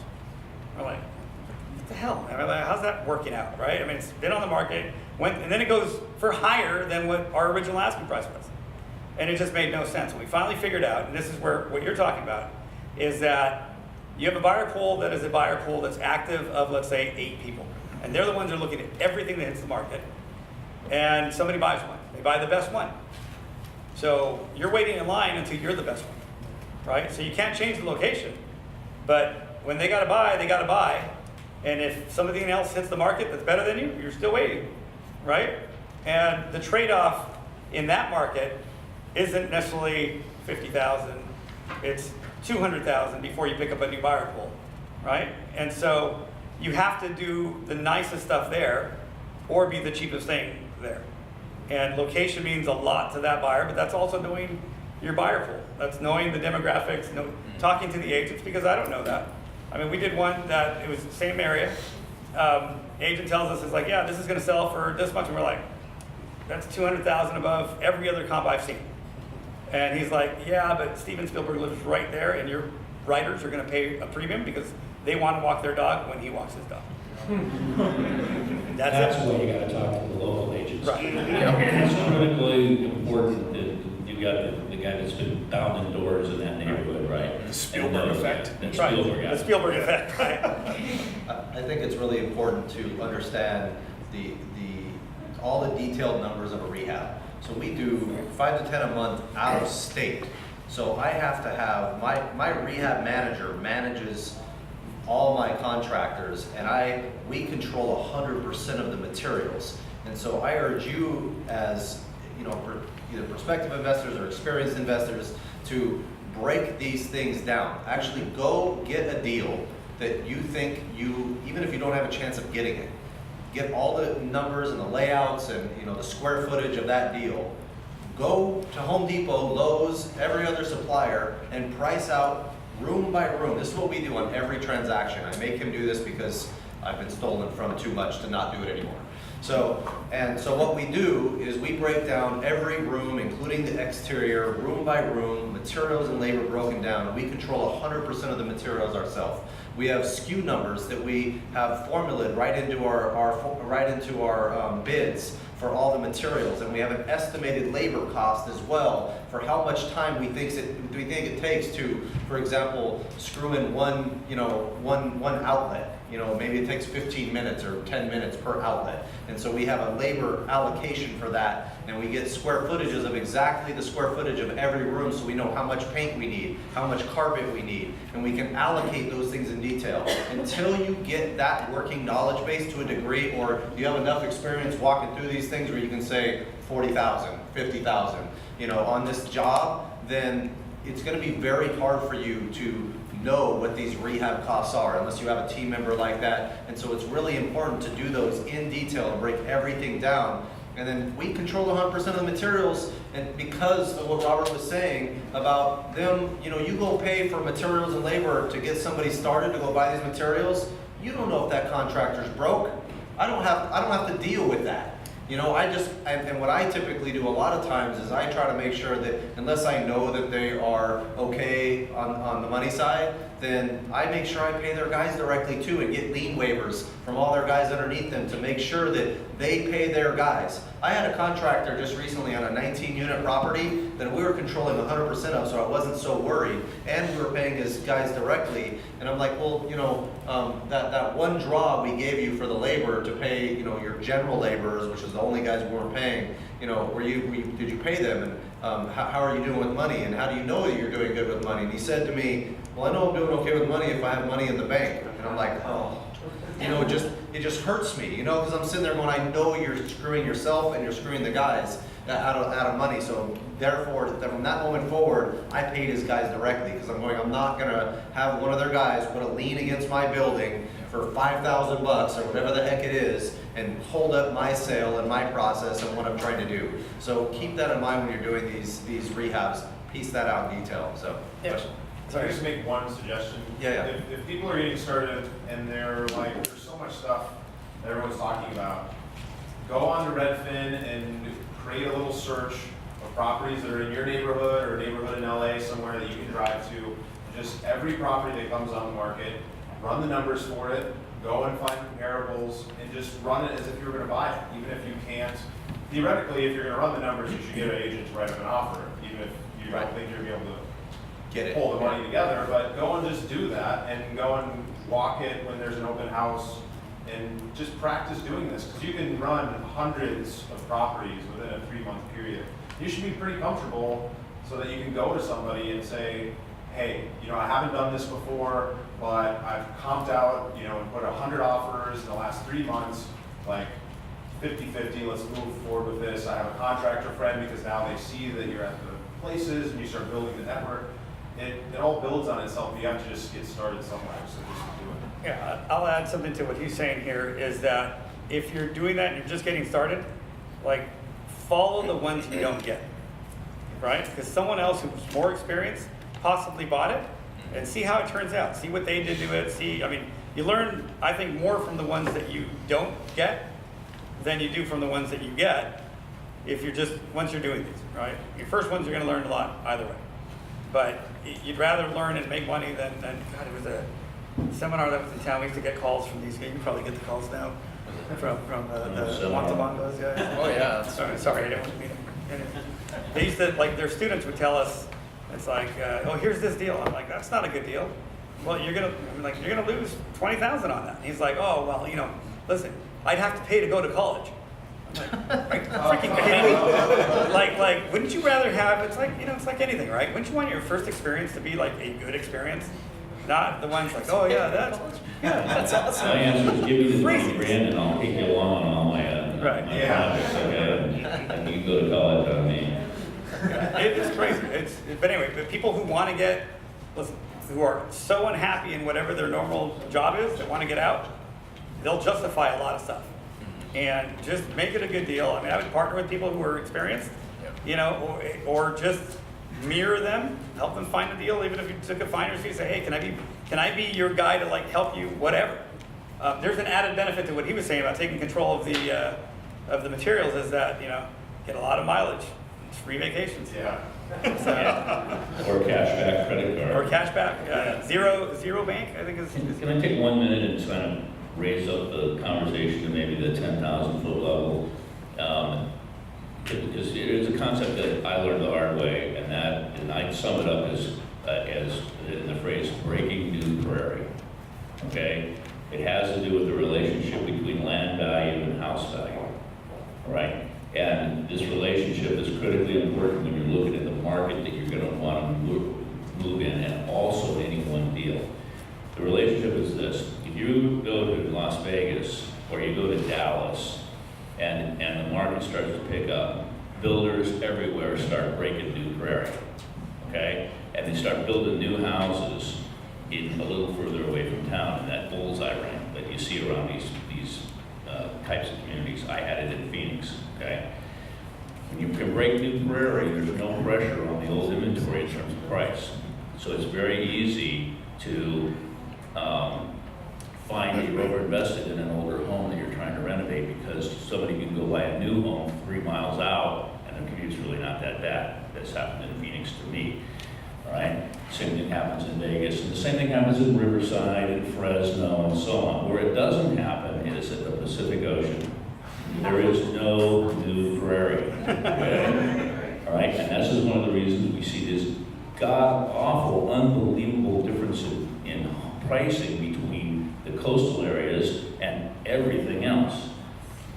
We're like, what the hell? And we're like, how's that working out, right? I mean, it's been on the market, and then it goes for higher than what our original asking price was. And it just made no sense. We finally figured out, and this is where what you're talking about, is that you have a buyer pool that is a buyer pool that's active of, let's say, 8 people. And they're the ones that are looking at everything that hits the market. And somebody buys one. They buy the best one. So you're waiting in line until you're the best one, right? So you can't change the location. But when they got to buy, they got to buy. And if something else hits the market that's better than you, you're still waiting, right? And the trade-off in that market isn't necessarily 50,000. It's 200,000 before you pick up a new buyer pool, right? And so you have to do the nicest stuff there or be the cheapest thing there. And location means a lot to that buyer, but that's also knowing your buyer pool. That's knowing the demographics, talking to the agents, because I don't know that. I mean, we did one that it was the same area. Agent tells us, it's like, yeah, this is gonna sell for this much. And we're like, that's 200,000 above every other comp I've seen. And he's like, yeah, but Steven Spielberg lives right there, and your writers are gonna pay a premium because they wanna walk their dog when he walks his dog. That's why you gotta talk to the local agents. Right. It's critically important that you got the guy that's been pounding doors in that neighborhood, right? The Spielberg effect. That's Right. Spielberg, The Spielberg effect, right? I think it's really important to understand all the detailed numbers of a rehab. So we do 5 to 10 a month out of state. So I have to have, my rehab manager manages all my contractors, and we control 100% of the materials. And so I urge you as, either prospective investors or experienced investors to break these things down. Actually go get a deal that you think even if you don't have a chance of getting it, get all the numbers and the layouts and the square footage of that deal. Go to Home Depot, Lowe's, every other supplier, and price out room by room. This is what we do on every transaction. I make him do this because I've been stolen from too much to not do it anymore. So what we do is we break down every room, including the exterior, room by room, materials and labor broken down. We control 100% of the materials ourselves. We have SKU numbers that we have formulated right into our bids for all the materials, and we have an estimated labor cost as well for how much time we think it takes to, for example, screw in one outlet. Maybe it takes 15 minutes or 10 minutes per outlet. And so we have a labor allocation for that, and we get square footages of exactly the square footage of every room, so we know how much paint we need, how much carpet we need, and we can allocate those things in detail. Until you get that working knowledge base to a degree, or you have enough experience walking through these things where you can say 40,000, 50,000, on this job, then it's gonna be very hard for you to know what these rehab costs are unless you have a team member like that. And so it's really important to do those in detail and break everything down. And then we control 100% of the materials, and because of what Robert was saying about them, you go pay for materials and labor to get somebody started to go buy these materials. You don't know if that contractor's broke. I don't have to deal with that. And what I typically do a lot of times is I try to make sure that unless I know that they are okay on the money side, then I make sure I pay their guys directly too and get lien waivers from all their guys underneath them to make sure that they pay their guys. I had a contractor just recently on a 19-unit property that we were controlling 100% of, so I wasn't so worried, and we were paying his guys directly. And I'm like, well, that one draw we gave you for the labor to pay, your general laborers, which is the only guys we weren't paying, did you pay them? And how are you doing with money? And how do you know that you're doing good with money? And he said to me, well, I know I'm doing okay with money if I have money in the bank. And I'm like, oh, it just hurts me, because I'm sitting there going, I know you're screwing yourself and you're screwing the guys out of money. So therefore, from that moment forward, I paid his guys directly because I'm not gonna have one of their guys put a lien against my building for $5,000 or whatever the heck it is and hold up my sale and my process and what I'm trying to do. So keep that in mind when you're doing these rehabs. Piece that out in detail. So. Yeah. Can I just make one suggestion? Yeah. If people are getting started and they're like, there's so much stuff that everyone's talking about, go on to Redfin and create a little search of properties that are in your neighborhood or a neighborhood in LA somewhere that you can drive to. Just every property that comes on the market, run the numbers for it, go and find comparables, and just run it as if you were going to buy it. Even if you can't, theoretically, if you're going to run the numbers, you should get an agent to write up an offer, even if you don't think you're going to be able to pull the money together. But go and just do that, and go and walk it when there's an open house, and just practice doing this, because you can run hundreds of properties within a 3-month period. You should be pretty comfortable so that you can go to somebody and say, hey, I haven't done this before, but I've comped out, and put 100 offers in the last 3 months, like 50-50, let's move forward with this. I have a contractor friend, because now they see that you're at the places and you start building the network. It all builds on itself. You have to just get started somewhere, so just do it. Yeah, I'll add something to what he's saying here, is that if you're doing that and you're just getting started, like, follow the ones you don't get, right? Because someone else who's more experienced possibly bought it, and see how it turns out. See what they did to it. You learn, I think, more from the ones that you don't get than you do from the ones that you get if you're once you're doing these, right? Your first ones, you're going to learn a lot either way. But you'd rather learn and make money than God, it was a seminar that was in town. We used to get calls from these guys. You probably get the calls now from the Montalbano's guys. Oh yeah. Sorry, I didn't want to meet them. They used to, like, their students would tell us, it's like, oh, here's this deal. I'm like, that's not a good deal. Well, you're gonna lose $20,000 on that. And he's like, oh, well, listen, I'd have to pay to go to college. I'm like, freaking kidding me? Like, wouldn't you rather have? It's like anything, right? Wouldn't you want your first experience to be like a good experience, not the ones like, oh yeah, that's awesome. My answer is give me the $20,000 and I'll take you along on all my projects, okay? And you can go to college on me. It's crazy. But anyway, but people who want to who are so unhappy in whatever their normal job is, that want to get out, they'll justify a lot of stuff. And just make it a good deal. I would partner with people who are experienced, or just mirror them, help them find a deal. Even if you took a finder's fee, say, hey, can I be your guy to help you, whatever. There's an added benefit to what he was saying about taking control of the materials, is that get a lot of mileage. It's free vacations. Yeah. Or cashback credit card. Or cashback. Zero bank, I think is. Can I take 1 minute and kind of raise up the conversation to maybe the 10,000 foot level? Because it's a concept that I learned the hard way, and I sum it up as in the phrase breaking new prairie. Okay, it has to do with the relationship between land value and house value, right? And this relationship is critically important when you're looking at the market that you're going to want to move in, and also any one deal. The relationship is this: if you go to Las Vegas or you go to Dallas, and the market starts to pick up, builders everywhere start breaking new prairie, okay? And they start building new houses a little further away from town, in that bullseye ring that you see around these types of communities. I had it in Phoenix, okay? When you can break new prairie, there's no pressure on the old inventory in terms of price. So it's very easy to find that you're overinvested in an older home that you're trying to renovate, because somebody can go buy a new home 3 miles out and the commute's really not that bad. That's happened in Phoenix to me, all right? Same thing happens in Vegas, and the same thing happens in Riverside and Fresno and so on. Where it doesn't happen is at the Pacific Ocean. There is no new prairie, okay? All right, and this is one of the reasons we see this god-awful, unbelievable difference in pricing between the coastal areas and everything else.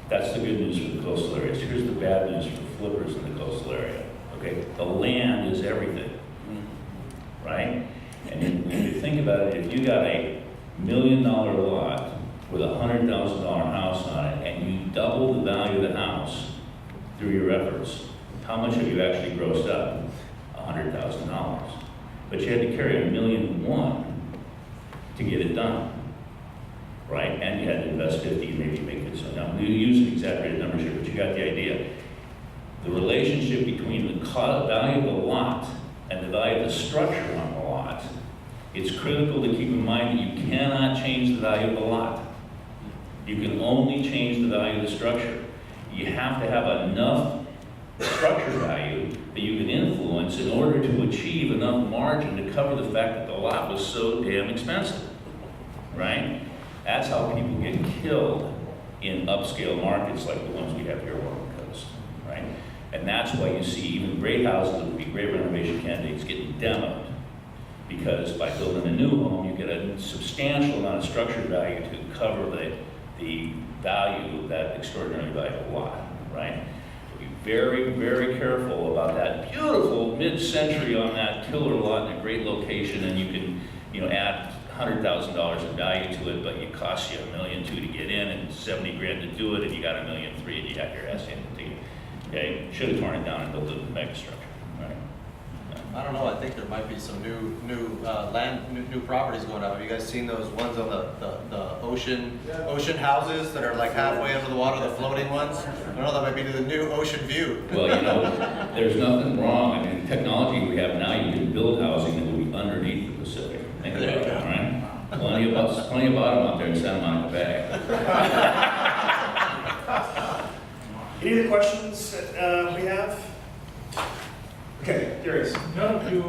That's the good news for the coastal areas. Here's the bad news for flippers in the coastal area. Okay, the land is everything, right? And when you think about it, if you got a $1 million lot with a $100,000 house on it, and you double the value of the house through your efforts, how much have you actually grossed up? $100,000. But you had to carry $1.1 million to get it done, right? And you had to invest 50, maybe make it so. Now, we use exaggerated numbers here, but you got the idea. The relationship between the value of the lot and the value of the structure on the lot, it's critical to keep in mind that you cannot change the value of the lot. You can only change the value of the structure. You have to have enough structure value that you can influence in order to achieve enough margin to cover the fact that the lot was so damn expensive, right? That's how people get killed in upscale markets like the ones we have here along the coast, right? And that's why you see even great houses that would be great renovation candidates getting demoed. Because by building a new home, you get a substantial amount of structure value to cover the value of that extraordinarily valuable lot, right? Be very, very careful about that beautiful mid-century on that tiller lot in a great location, and you can, add $100,000 in value to it, but it costs you $1.2 million to get in and $70,000 to do it, and you got $1.3 million and you got your ass handed to you. Okay, should have torn it down and built a mega structure, right? I don't know, I think there might be some new properties going up. Have you guys seen those ones on the ocean houses that are like halfway under the water, the floating ones? I don't know, that might be the new ocean view. Well, there's nothing wrong. I mean, the technology we have now, you can build housing that will be underneath the Pacific. Think about it, all right? Plenty of bottom out there in Santa Monica Bay. Any other questions we have? Okay, curious. None of you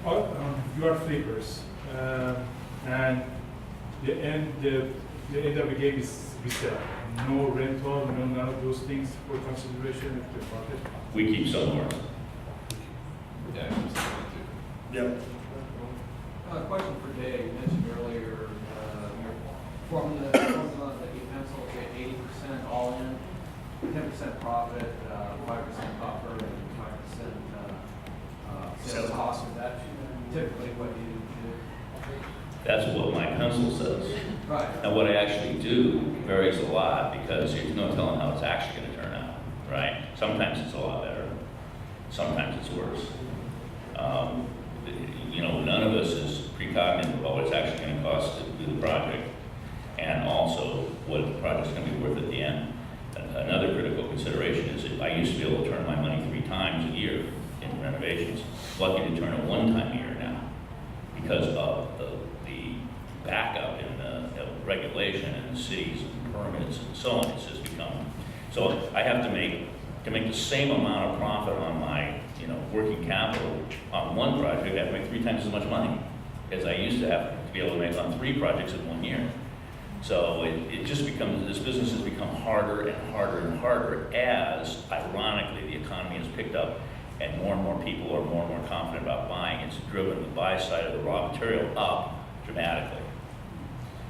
are flippers, and the end of the game is resale. No rental, none of those things for consideration of the market. We keep somewhere. Yeah, Yep. Question for Dave. You mentioned earlier your formula that you penciled at 80% all in, 10% profit, 5% buffer, and 5% sales cost. Is that typically what you do? That's what my pencil says. Right. And what I actually do varies a lot because there's no telling how it's actually going to turn out, right? Sometimes it's a lot better. Sometimes it's worse. None of us is precognizant of what it's actually going to cost to do the project, and also what the project's going to be worth at the end. Another critical consideration is that I used to be able to turn my money 3 times a year in renovations. Lucky to turn it 1 time a year now because of the backup in the regulation and the cities and permits and so on. It's just become so. I have to make the same amount of profit on my working capital on one project. I have to make 3 times as much money as I used to have to be able to make on 3 projects in 1 year. So it just becomes, this business has become harder and harder and harder as, ironically, the economy has picked up and more people are more and more confident about buying. It's driven the buy side of the raw material up dramatically.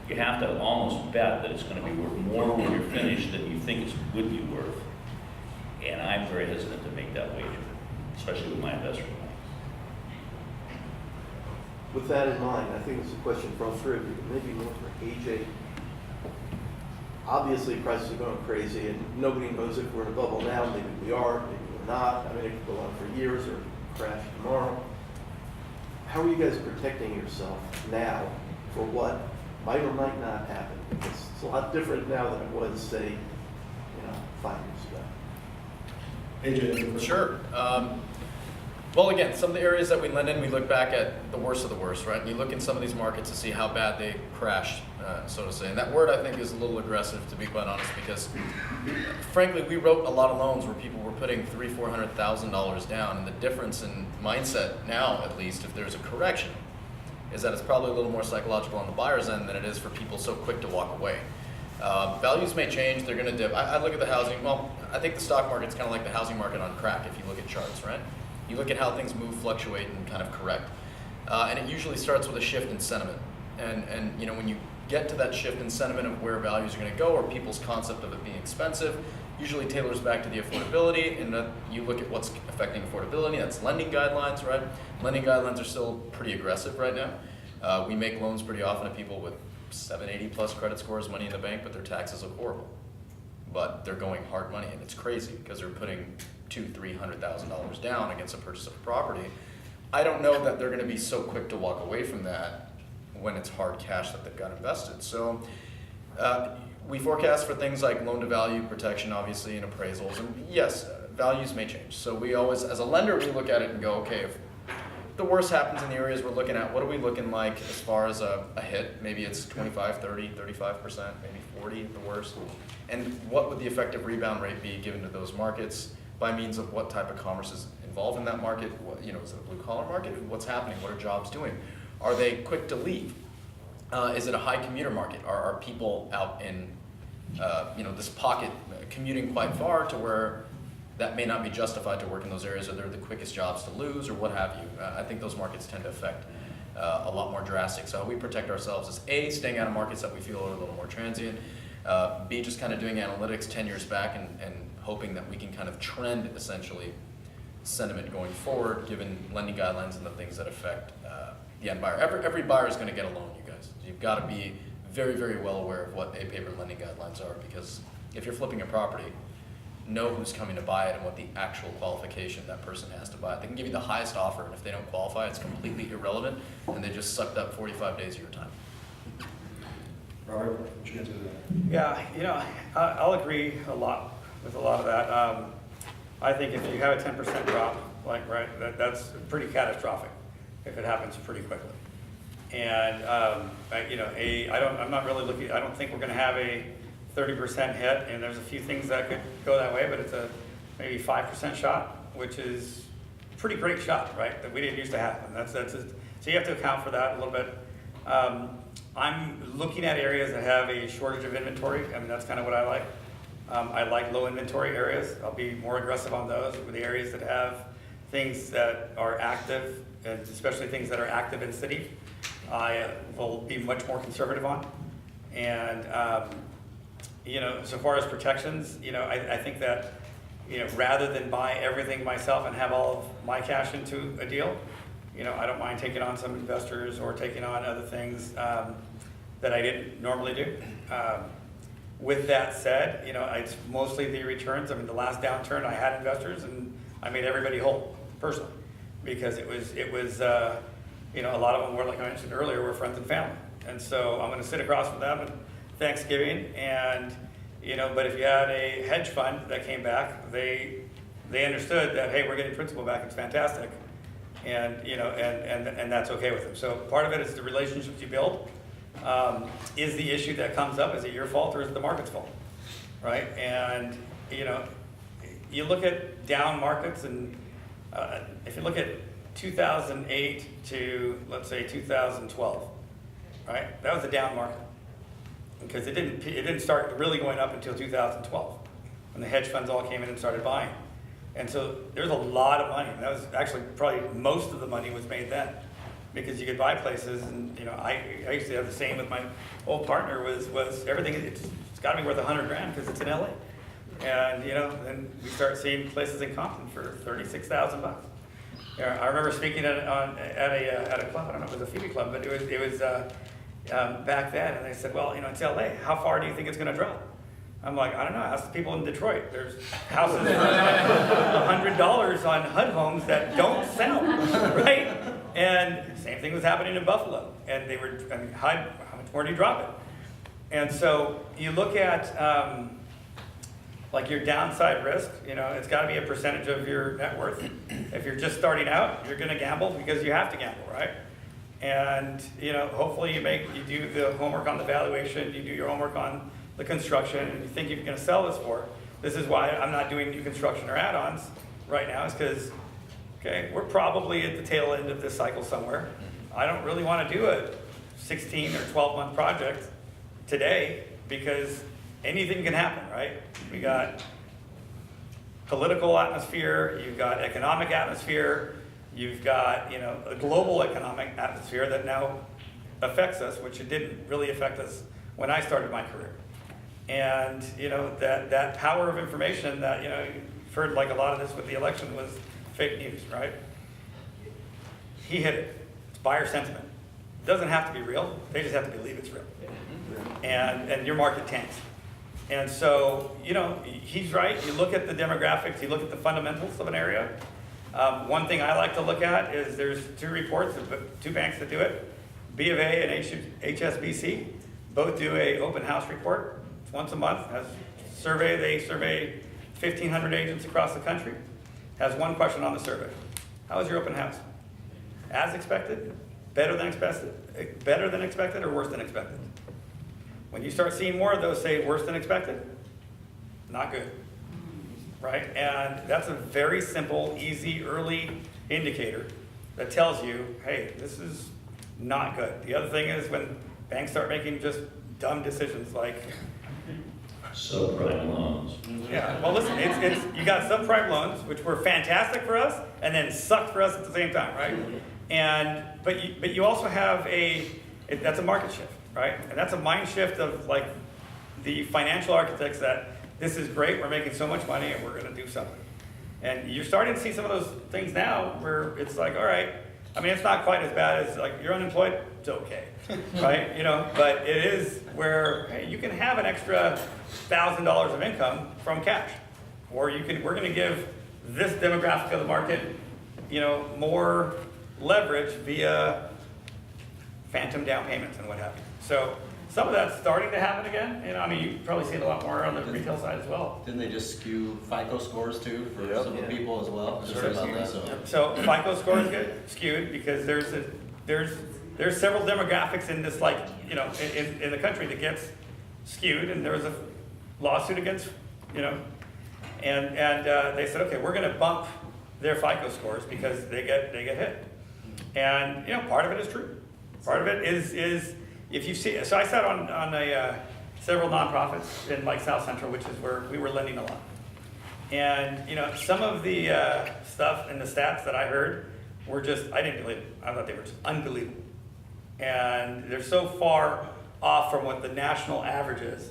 You have to almost bet that it's going to be worth more when you're finished than you think it would be worth. And I'm very hesitant to make that wager, especially with my investor money. With that in mind, I think it's a question for all three of you, maybe more for AJ. Obviously, prices are going crazy, and nobody knows if we're in a bubble now. Maybe we are, maybe we're not. I mean, it could go on for years or crash tomorrow. How are you guys protecting yourself now for what might or might not happen? Because it's a lot different now than it was, say, 5 years ago. AJ. Sure. Well, again, some of the areas that we lend in, we look back at the worst of the worst, right? And you look in some of these markets to see how bad they crashed, so to say. And that word, I think, is a little aggressive, to be quite honest, because, frankly, we wrote a lot of loans where people were putting $300,000, $400,000 down. And the difference in mindset now, at least, if there's a correction, is that it's probably a little more psychological on the buyer's end than it is for people so quick to walk away. Values may change, they're going to dip. I look at the housing, well, I think the stock market's kind of like the housing market on crack if you look at charts, right? You look at how things move, fluctuate, and kind of correct. And it usually starts with a shift in sentiment. And when you get to that shift in sentiment of where values are going to go or people's concept of it being expensive, usually tailors back to the affordability, and you look at what's affecting affordability. That's lending guidelines, right? Lending guidelines are still pretty aggressive right now. We make loans pretty often to people with 780 plus credit scores, money in the bank, but their taxes look horrible. But they're going hard money, and it's crazy because they're putting $200,000-$300,000 down against a purchase of a property. I don't know that they're going to be so quick to walk away from that when it's hard cash that they've got invested. So we forecast for things like loan to value protection, obviously, and appraisals. And yes, values may change. So we always, as a lender, we look at it and go, okay, if the worst happens in the areas we're looking at, what are we looking like as far as a hit? Maybe it's 25, 30, 35%, maybe 40 at the worst. And what would the effective rebound rate be given to those markets? by means of what type of commerce is involved in that market. What, you know, is it a blue collar market? What's happening? What are jobs doing? Are they quick to leave? Is it a high commuter market? Are people out in you know, this pocket commuting quite far to where that may not be justified to work in those areas, or they're the quickest jobs to lose, or what have you? I think those markets tend to affect a lot more drastic. So we protect ourselves as A, staying out of markets that we feel are a little more transient, B, just kind of doing analytics 10 years back and hoping that we can kind of trend, essentially, sentiment going forward, given lending guidelines and the things that affect the end buyer. Every buyer is going to get a loan, you guys. You've got to be very, very well aware of what A-paper lending guidelines are, because if you're flipping a property, know who's coming to buy it and what the actual qualification that person has to buy it. They can give you the highest offer, and if they don't qualify, it's completely irrelevant, and they just sucked up 45 days of your time. Robert, what you get to that? Yeah, you know, I'll agree a lot with a lot of that. I think if you have a 10% drop, like, right, that's pretty catastrophic if it happens pretty quickly. And, you know, I'm not really looking, I don't think we're going to have a 30% hit, and there's a few things that could go that way, but it's a maybe 5% shot, which is a pretty great shot, right, that we didn't used to have. And so you have to account for that a little bit. I'm looking at areas that have a shortage of inventory. I mean, that's kind of what I like. I like low inventory areas. I'll be more aggressive on those. With the areas that have things that are active, and especially things that are active in city, I will be much more conservative on. And you know, so far as protections, you know, I think that, you know, rather than buy everything myself and have all of my cash into a deal, you know, I don't mind taking on some investors or taking on other things that I didn't normally do. With that said, you know, it's mostly the returns. I mean, the last downturn I had investors and I made everybody whole, personally, because it was you know, a lot of them were, like I mentioned earlier, were friends and family. And so I'm gonna sit across from them at Thanksgiving, and, you know, but if you had a hedge fund that came back, they understood that, hey, we're getting principal back, it's fantastic. And, you know, and that's okay with them. So part of it is the relationships you build. Is the issue that comes up, is it your fault or is it the market's fault, right? And, you know, you look at down markets, and if you look at 2008 to, let's say, 2012, right? That was a down market, because it didn't start really going up until 2012, when the hedge funds all came in and started buying. And so there's a lot of money. And that was actually probably most of the money was made then, because you could buy places. And, you know, I used to have the same with my old partner, was everything, it's got to be worth $100 grand because it's in LA. And, you know, then we start seeing places in Compton for $36,000. I remember speaking at a club. I don't know if it was a FIBI club, but it was back then, and they said, well, you know, it's LA. How far do you think it's going to drop? I'm like, I don't know. Ask the people in Detroit. There's houses for $100 on HUD homes that don't sell, right? And same thing was happening in Buffalo. And they were, I mean, HUD, how much more do you drop it? And so you look at like your downside risk. You know, it's got to be a percentage of your net worth. If you're just starting out, you're going to gamble because you have to gamble, right? And, you know, hopefully you do the homework on the valuation, you do your homework on the construction, and you think you're going to sell this for. This is why I'm not doing new construction or add-ons right now, is because, okay, we're probably at the tail end of this cycle somewhere. I don't really want to do a 16 or 12-month project today, because anything can happen, right? We got political atmosphere, you've got economic atmosphere, you've got, you know, a global economic atmosphere that now affects us, which it didn't really affect us when I started my career. And, you know, that power of information that, you know, you've heard like a lot of this with the election was fake news, right? He hit it. It's buyer sentiment. It doesn't have to be real. They just have to believe it's real. And your market tanks. And so, you know, he's right. You look at the demographics, you look at the fundamentals of an area. One thing I like to look at is there's two reports, two banks that do it. B of A and HSBC both do a open house report. It's once a month. Has survey. They survey 1,500 agents across the country. Has one question on the survey: how was your open house? As expected, better than expected, or worse than expected? When you start seeing more of those say worse than expected, not good. right? And that's a very simple, easy, early indicator that tells you, hey, this is not good. The other thing is when banks start making just dumb decisions like subprime loans. Yeah, well, listen, it's you got subprime loans, which were fantastic for us, and then sucked for us at the same time, right? And but you also have that's a market shift, right? And that's a mind shift of like the financial architects that this is great, we're making so much money, and we're going to do something. And you're starting to see some of those things now, where it's like, all right, I mean, it's not quite as bad as like you're unemployed, it's okay, right? You know, but it is where hey, you can have an extra $1,000 of income from cash, or we're going to give this demographic of the market, you know, more leverage via phantom down payments and what have you. So some of that's starting to happen again. You know, I mean, you probably see it a lot more on the retail side as well. Didn't they just skew FICO scores too for some of the people as well? Just heard about that. So FICO scores get skewed because there's several demographics in this, like, you know, in the country that gets skewed, and there was a lawsuit against, you know, and they said, okay, we're going to bump their FICO scores because they get hit, and you know, part of it is true. Part of it is if you see. So I sat on several nonprofits in like South Central, which is where we were lending a lot, and you know, some of the stuff and the stats that I heard were just, I didn't believe it. I thought they were just unbelievable, and they're so far off from what the national average is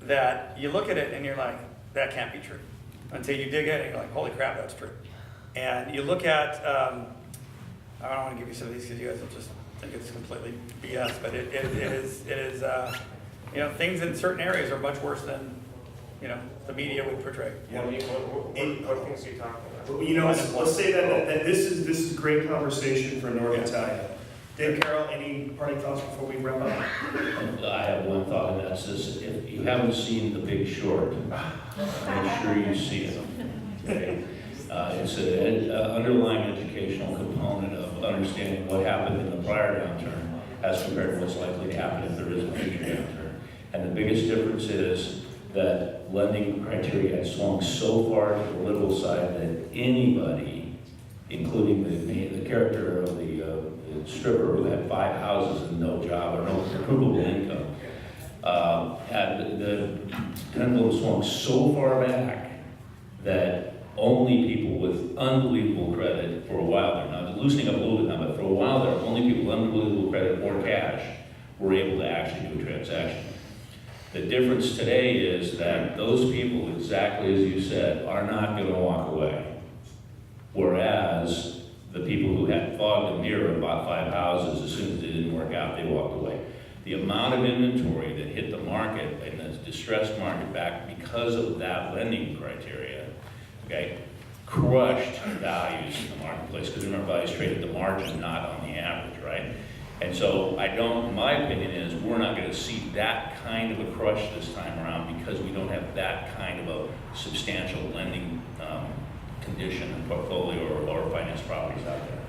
that you look at it and you're like, that can't be true, until you dig in and you're like, holy crap, that's true. And you look at, I don't want to give you some of these because you guys will just think it's completely BS, but it is, you know, things in certain areas are much worse than, you know, the media would portray. Yeah. What things are you talking about? You know, let's say that this is great conversation for North Italia. Dave Carroll, any parting thoughts before we wrap up? I have one thought, and that's this: if you haven't seen The Big Short, make sure you see it. Okay? It's an underlying educational component of understanding what happened in the prior downturn as compared to what's likely to happen if there is a future downturn. And the biggest difference is that lending criteria had swung so far to the liberal side that anybody, including the character of the stripper who had 5 houses and no job or no provable income, had the pendulum swung so far back that only people with unbelievable credit for a while there, now loosening up a little bit now, but for a while there, only people with unbelievable credit or cash were able to actually do a transaction. The difference today is that those people, exactly as you said, are not going to walk away. Whereas the people who had fogged a mirror and bought 5 houses, as soon as it didn't work out, they walked away. The amount of inventory that hit the market and the distressed market back because of that lending criteria, okay, crushed values in the marketplace, because remember, values trade at the margin, not on the average, right? And so my opinion is we're not going to see that kind of a crush this time around because we don't have that kind of a substantial lending condition and portfolio or finance properties out there.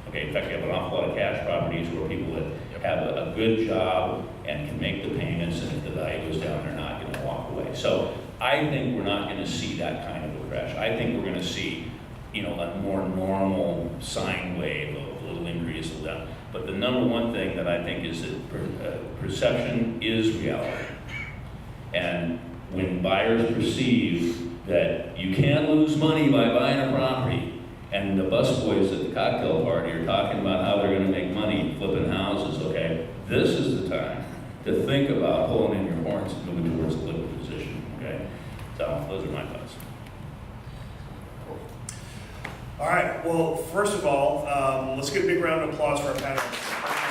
Okay, in fact, you have an awful lot of cash properties where people that have a good job and can make the payments, and if the value goes down, they're not going to walk away. So I think we're not going to see that kind of a crash. I think we're going to see, you know, a more normal sine wave of a little increase, a little down. But the number one thing that I think is that perception is reality. And when buyers perceive that you can't lose money by buying a property, and the busboys at the cocktail party are talking about how they're going to make money flipping houses, okay, this is the time to think about pulling in your horns and moving towards a liquid position, okay? So those are my thoughts. All right, well, first of all, let's get a big round of applause for our panelists.